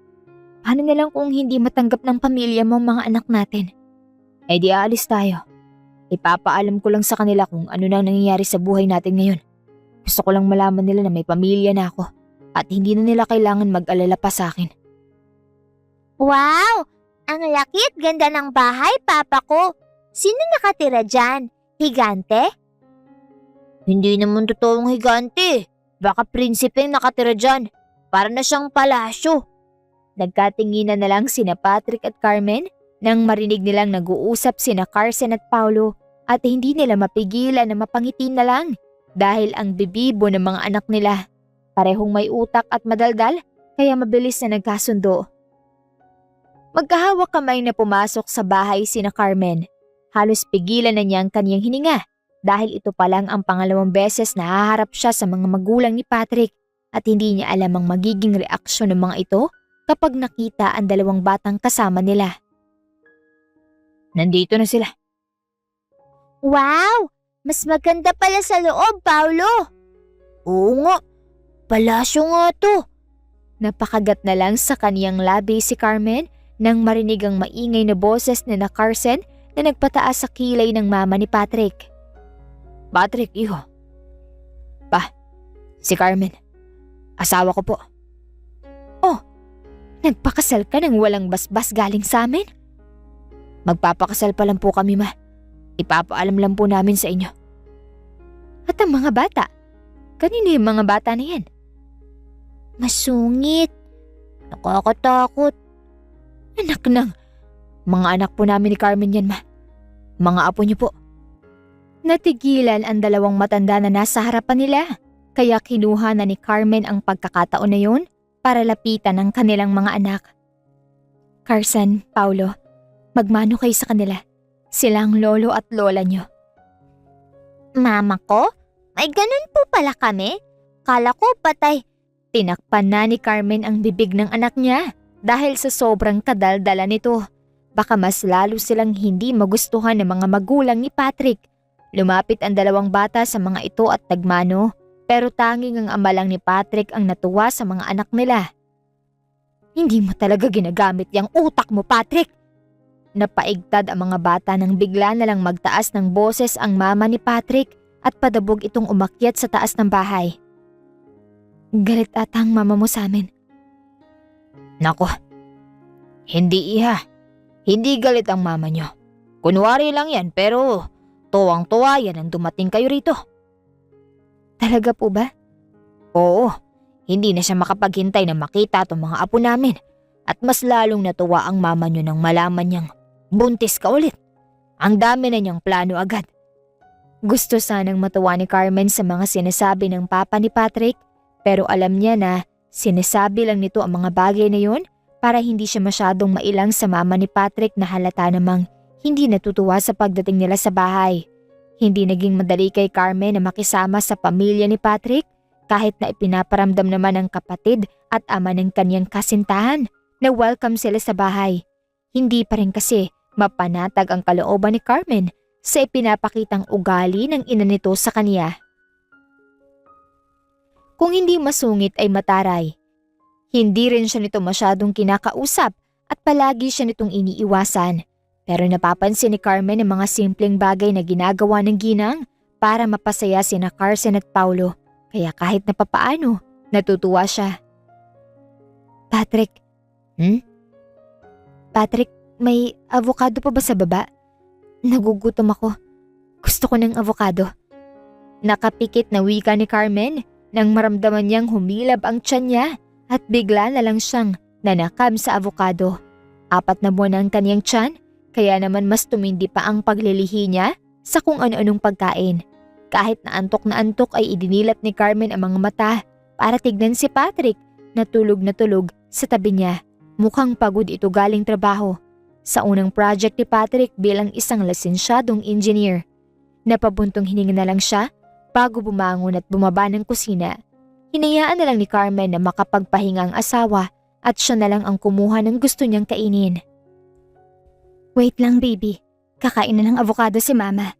Paano na lang kung hindi matanggap ng pamilya mo ang mga anak natin? Eh di aalis tayo. Ipapaalam ko lang sa kanila kung ano nang nangyayari sa buhay natin ngayon. Gusto ko lang malaman nila na may pamilya na ako at hindi na nila kailangan mag-alala pa sa akin. Wow! Ang laki at ganda ng bahay, papa ko. Sino nakatira dyan? Higante? Hindi naman totoong higante. Baka prinsipeng nakatira dyan. Para na siyang palasyo. Nagkatinginan na lang sina Patrick at Carmen nang marinig nilang nag-uusap sina Carson at Paulo at hindi nila mapigilan na mapangiti na lang dahil ang bibibo ng mga anak nila. Parehong may utak at madaldal kaya mabilis na nagkasundo. Magkahawak kamay na pumasok sa bahay sina Carmen. Halos pigilan na niya ang kaniyang hininga dahil ito pa lang ang pangalawang beses na haharap siya sa mga magulang ni Patrick at hindi niya alam ang magiging reaksyon ng mga ito kapag nakita ang dalawang batang kasama nila. Nandito na sila. Wow! Mas maganda pala sa loob, Paulo. Oo nga. Palasyo nga to. Napakagat na lang sa kaniyang labi si Carmen nang marinig ang maingay na boses ni na Carson na nagpataas sa kilay ng mama ni Patrick. Patrick, iho. Pa, si Carmen. Asawa ko po. Oh, nagpakasal ka ng walang basbas galing sa amin? Magpapakasal pa lang po kami, ma. Ipapaalam lang po namin sa inyo. At ang mga bata? Kanino yung mga bata na yan? Masungit. Nakakatakot. Anak ng... Mga anak po namin ni Carmen yan, ma. Mga apo niyo po. Natigilan ang dalawang matanda na nasa harapan nila. Kaya kinuha na ni Carmen ang pagkakataon na yun para lapitan ang kanilang mga anak. Carson, Paulo, magmano kayo sa kanila. Sila ang lolo at lola nyo. Mama ko? May ganun po pala kami? Kala ko patay. Tinakpan na ni Carmen ang bibig ng anak niya dahil sa sobrang kadaldala nito. Baka mas lalo silang hindi magustuhan ng mga magulang ni Patrick. Lumapit ang dalawang bata sa mga ito at nagmano, pero tanging ang ama lang ni Patrick ang natuwa sa mga anak nila. Hindi mo talaga ginagamit yung utak mo, Patrick! Napaigtad ang mga bata nang bigla na lang magtaas ng boses ang mama ni Patrick at padabog itong umakyat sa taas ng bahay. Galit ata ang mama mo sa amin. Nako, hindi iha. Hindi galit ang mama nyo. Kunwari lang yan pero tuwang-tuwa yan ang dumating kayo rito. Talaga po ba? Oo, hindi na siya makapaghintay na makita itong mga apo namin at mas lalong natuwa ang mama nyo nang malaman niyang buntis ka ulit. Ang dami na niyang plano agad. Gusto sanang matuwa ni Carmen sa mga sinasabi ng papa ni Patrick pero alam niya na sinasabi lang nito ang mga bagay na yun para hindi siya masyadong mailang sa mama ni Patrick na halata namang hindi natutuwa sa pagdating nila sa bahay. Hindi naging madali kay Carmen na makisama sa pamilya ni Patrick kahit na ipinaparamdam naman ng kapatid at ama ng kanyang kasintahan na welcome sila sa bahay. Hindi pa rin kasi mapanatag ang kalooban ni Carmen sa ipinapakitang ugali ng ina nito sa kaniya. Kung hindi masungit ay mataray. Hindi rin siya nito masyadong kinakausap at palagi siya nitong iniiwasan. Pero napapansin ni Carmen ang mga simpleng bagay na ginagawa ng ginang para mapasaya sina Carson at Paulo. Kaya kahit na papaano, natutuwa siya. Patrick. Patrick, may avocado pa ba sa baba? Nagugutom ako. Gusto ko ng avocado. Nakapikit na wika ni Carmen nang maramdaman niyang humilab ang tiyan niya at bigla na lang siyang nanakam sa avocado. 4 na buwan ang kaniyang tiyan, kaya naman mas tumindi pa ang paglilihi niya sa kung ano-anong pagkain. Kahit na antok ay idinilat ni Carmen ang mga mata para tignan si Patrick na tulog sa tabi niya. Mukhang pagod ito galing trabaho. Sa unang project ni Patrick bilang isang lisensyadong engineer. Napabuntong hininga na lang siya bago bumangon at bumaba ng kusina. Hinayaan na lang ni Carmen na makapagpahinga ang asawa at siya na lang ang kumuha ng gusto niyang kainin. Wait lang baby, kakain na ng avocado si mama.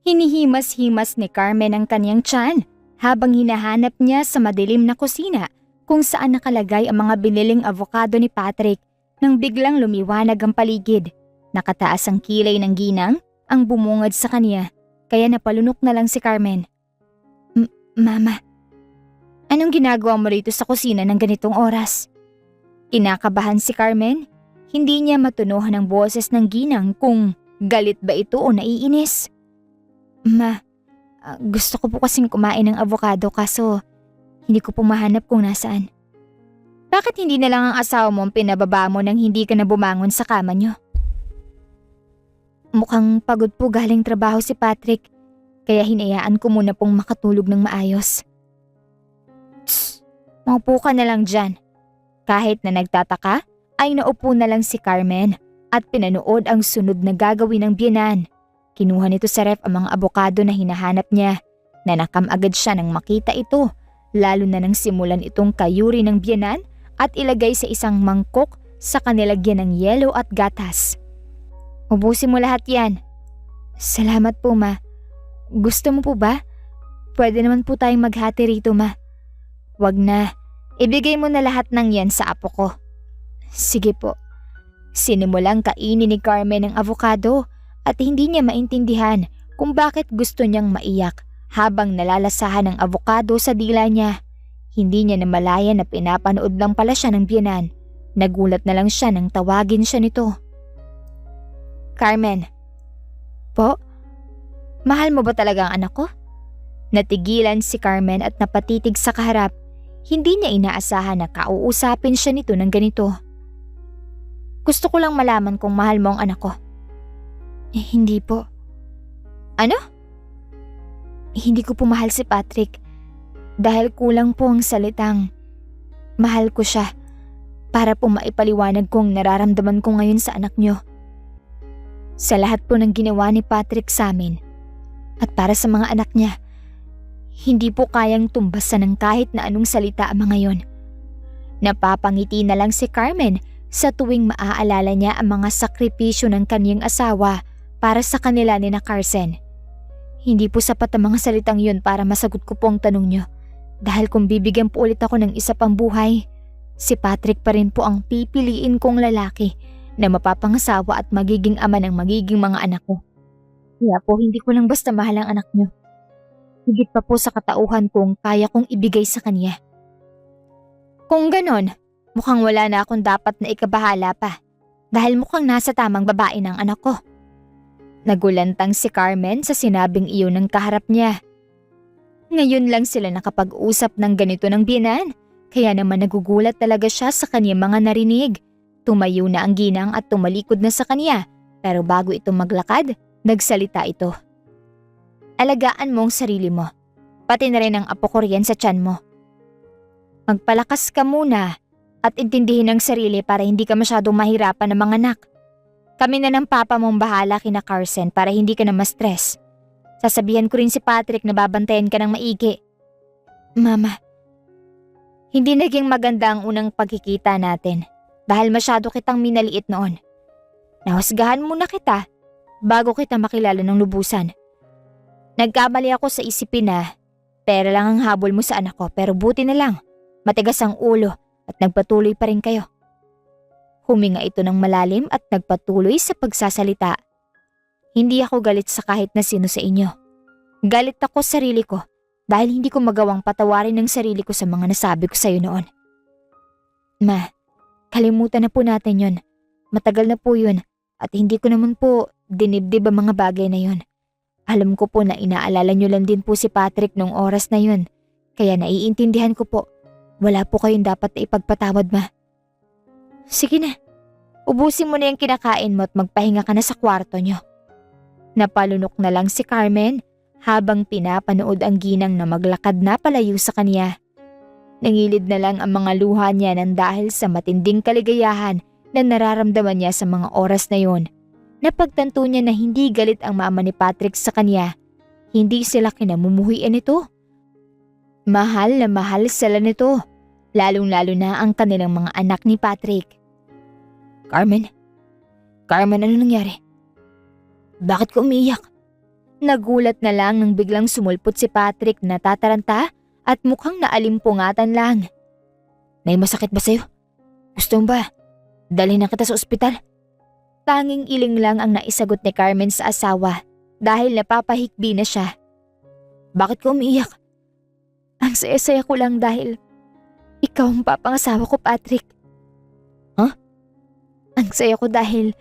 Hinihimas-himas ni Carmen ang kanyang tiyan habang hinahanap niya sa madilim na kusina kung saan nakalagay ang mga biniling avocado ni Patrick nang biglang lumiwanag ang paligid. Nakataas ang kilay ng ginang ang bumungad sa kanya kaya napalunok na lang si Carmen. Mama, anong ginagawa mo rito sa kusina ng ganitong oras? Kinakabahan si Carmen. Hindi niya matunuhan ang boses ng ginang kung galit ba ito o naiinis. Ma, Gusto ko po kasing kumain ng avocado kaso hindi ko po mahanap kung nasaan. Bakit hindi na lang ang asawa mo ang pinababa mo nang hindi ka na bumangon sa kama niyo? Mukhang pagod po galing trabaho si Patrick, kaya hinayaan ko muna pong makatulog ng maayos. Tss, maupo ka na lang dyan. Kahit na nagtataka, ay naupo na lang si Carmen at pinanood ang sunod na gagawin ng biyenan. Kinuha nito sa ref ang mga abokado na hinahanap niya. Nanakam agad siya nang makita ito, lalo na nang simulan itong kayuri ng biyenan at ilagay sa isang mangkok sa kanilagyan ng yelo at gatas. Ubusin mo lahat yan. Salamat po, ma. Gusto mo po ba? Pwede naman po tayong maghati rito, ma. Wag na. Ibigay mo na lahat ng yan sa apo ko. Sige po. Sinimulang kainin ni Carmen ang avocado at hindi niya maintindihan kung bakit gusto niyang maiyak habang nalalasahan ng avocado sa dila niya. Hindi niya namalayan na pinapanood lang pala siya ng biyenan. Nagulat na lang siya nang tawagin siya nito. Carmen. Po? Mahal mo ba talaga ang anak ko? Natigilan si Carmen at napatitig sa kaharap. Hindi niya inaasahan na kauusapin siya nito ng ganito. Gusto ko lang malaman kung mahal mo ang anak ko. Hindi po. Ano? Hindi ko po mahal si Patrick dahil kulang po ang salitang mahal ko siya para po maipaliwanag kong nararamdaman ko ngayon sa anak niyo. Sa lahat po ng ginawa ni Patrick sa amin at para sa mga anak niya, hindi po kayang tumbasan ng kahit na anong salita ang mga yon. Napapangiti na lang si Carmen sa tuwing maaalala niya ang mga sakripisyo ng kanyang asawa para sa kanila ni na Carson. Hindi po sapat ang mga salitang yun para masagot ko po ang tanong niyo. Dahil kung bibigyan po ulit ako ng isa pang buhay, si Patrick pa rin po ang pipiliin kong lalaki na mapapangasawa at magiging ama ng magiging mga anak ko. Kaya po hindi ko lang basta mahal ang anak niyo. Higit pa po sa katauhan kong kaya kong ibigay sa kanya. Kung ganon, mukhang wala na akong dapat na ikabahala pa dahil mukhang nasa tamang babae ng anak ko. Nagulantang si Carmen sa sinabing iyon ng kaharap niya. Ngayon lang sila nakapag-usap ng ganito ng biyenan, kaya naman nagugulat talaga siya sa kanyang mga narinig. Tumayo na ang ginang at tumalikod na sa kanya, pero bago ito maglakad, nagsalita ito. Alagaan mo ang sarili mo, pati na rin ang apo ko riyan sa tiyan mo. Magpalakas ka muna at intindihin ang sarili para hindi ka masyadong mahirapan ng mga anak. Kami na ng papa mong bahala kina Carson para hindi ka na ma-stress. Sasabihan ko rin si Patrick na babantayan ka ng maigi. Mama, hindi naging maganda ang unang pagkikita natin dahil masyado kitang minaliit noon. Nahusgahan muna kita bago kita makilala ng lubusan. Nagkamali ako sa isipin na pera lang ang habol mo sa anak ko pero buti na lang, matigas ang ulo at nagpatuloy pa rin kayo. Huminga ito ng malalim at nagpatuloy sa pagsasalita. Hindi ako galit sa kahit na sino sa inyo. Galit ako sa sarili ko dahil hindi ko magawang patawarin ang sarili ko sa mga nasabi ko sa iyo noon. Ma, kalimutan na po natin yon. Matagal na po yun at hindi ko naman po dinibdib ang mga bagay na yon. Alam ko po na inaalala nyo lang din po si Patrick nung oras na yun. Kaya naiintindihan ko po. Wala po kayong dapat na ipagpatawad, ma. Sige na, ubusin mo na yung kinakain mo at magpahinga ka na sa kwarto nyo. Napalunok na lang si Carmen habang pinapanood ang ginang na maglakad na palayo sa kanya. Nangilid na lang ang mga luha niya nang dahil sa matinding kaligayahan na nararamdaman niya sa mga oras na yon. Napagtanto niya na hindi galit ang mama ni Patrick sa kanya. Hindi sila kinamumuhian nito. Mahal na mahal sila nito, lalong-lalo na ang kanilang mga anak ni Patrick. Carmen, ano nangyari? Bakit ka umiiyak? Nagulat na lang nang biglang sumulpot si Patrick na tataranta at mukhang naalimpungatan lang. May masakit ba sa'yo? Gusto mo ba? Dalhin na kita sa ospital? Tanging iling lang ang naisagot ni Carmen sa asawa dahil napapahikbi na siya. Bakit ka umiiyak? Ang saya-saya ko lang dahil ikaw ang papangasawa ko, Patrick. Huh? Ang saya ko dahil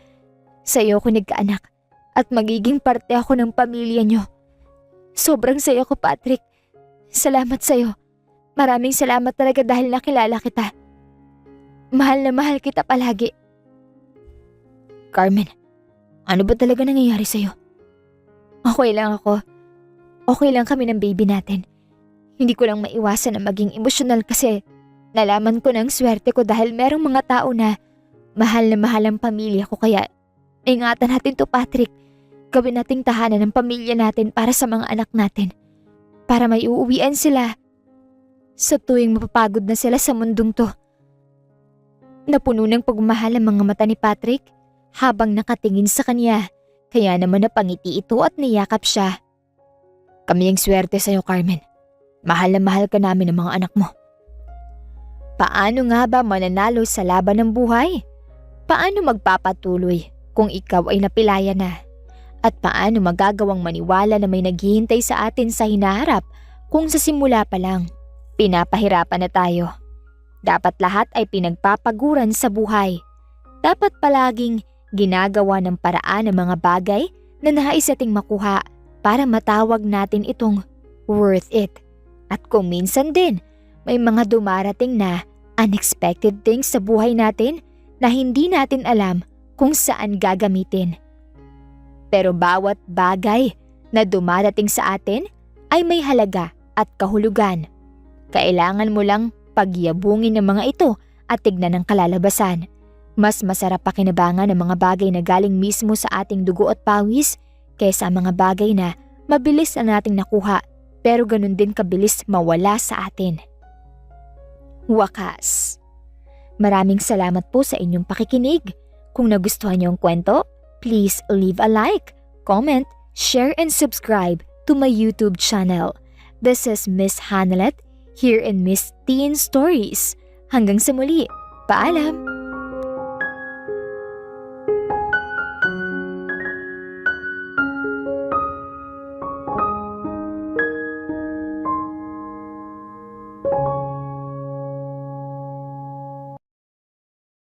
sa iyo ko nagkaanak at magiging parte ako ng pamilya niyo. Sobrang saya ko, Patrick. Salamat sa'yo. Maraming salamat talaga dahil nakilala kita. Mahal na mahal kita palagi. Carmen, ano ba talaga nangyayari sa'yo? Okay lang ako. Okay lang kami ng baby natin. Hindi ko lang maiwasan na maging emosyonal kasi nalaman ko ng swerte ko dahil merong mga tao na mahal ang pamilya ko, kaya ingatan natin to, Patrick. Gawin nating tahanan ng pamilya natin para sa mga anak natin. Para may uuwian sila sa tuwing mapapagod na sila sa mundong to. Napuno ng pagmamahal ang mga mata ni Patrick habang nakatingin sa kanya, kaya naman napangiti ito at niyakap siya. Kami ang swerte sa'yo, Carmen. Mahal na mahal ka namin ng mga anak mo. Paano nga ba mananalo sa laban ng buhay? Paano magpapatuloy kung ikaw ay napilaya na? At paano magagawang maniwala na may naghihintay sa atin sa hinaharap kung sa simula pa lang pinapahirapan na tayo? Dapat lahat ay pinagpapaguran sa buhay. Dapat palaging ginagawa ng paraan ng mga bagay na nais nating makuha para matawag natin itong worth it. At kung minsan din, may mga dumarating na unexpected things sa buhay natin na hindi natin alam kung saan gagamitin. Pero bawat bagay na dumarating sa atin ay may halaga at kahulugan. Kailangan mo lang pagyabungin ng mga ito at tignan ang kalalabasan. Mas masarap pakinabangan ang mga bagay na galing mismo sa ating dugo at pawis kaysa ang mga bagay na mabilis na nating nakuha pero ganun din kabilis mawala sa atin. Wakas. Maraming salamat po sa inyong pakikinig. Kung nagustuhan niyo ang kwento, please leave a like, comment, share and subscribe to my YouTube channel. This is Miss Hanelet here in Miss Teen Stories. Hanggang sa muli, paalam!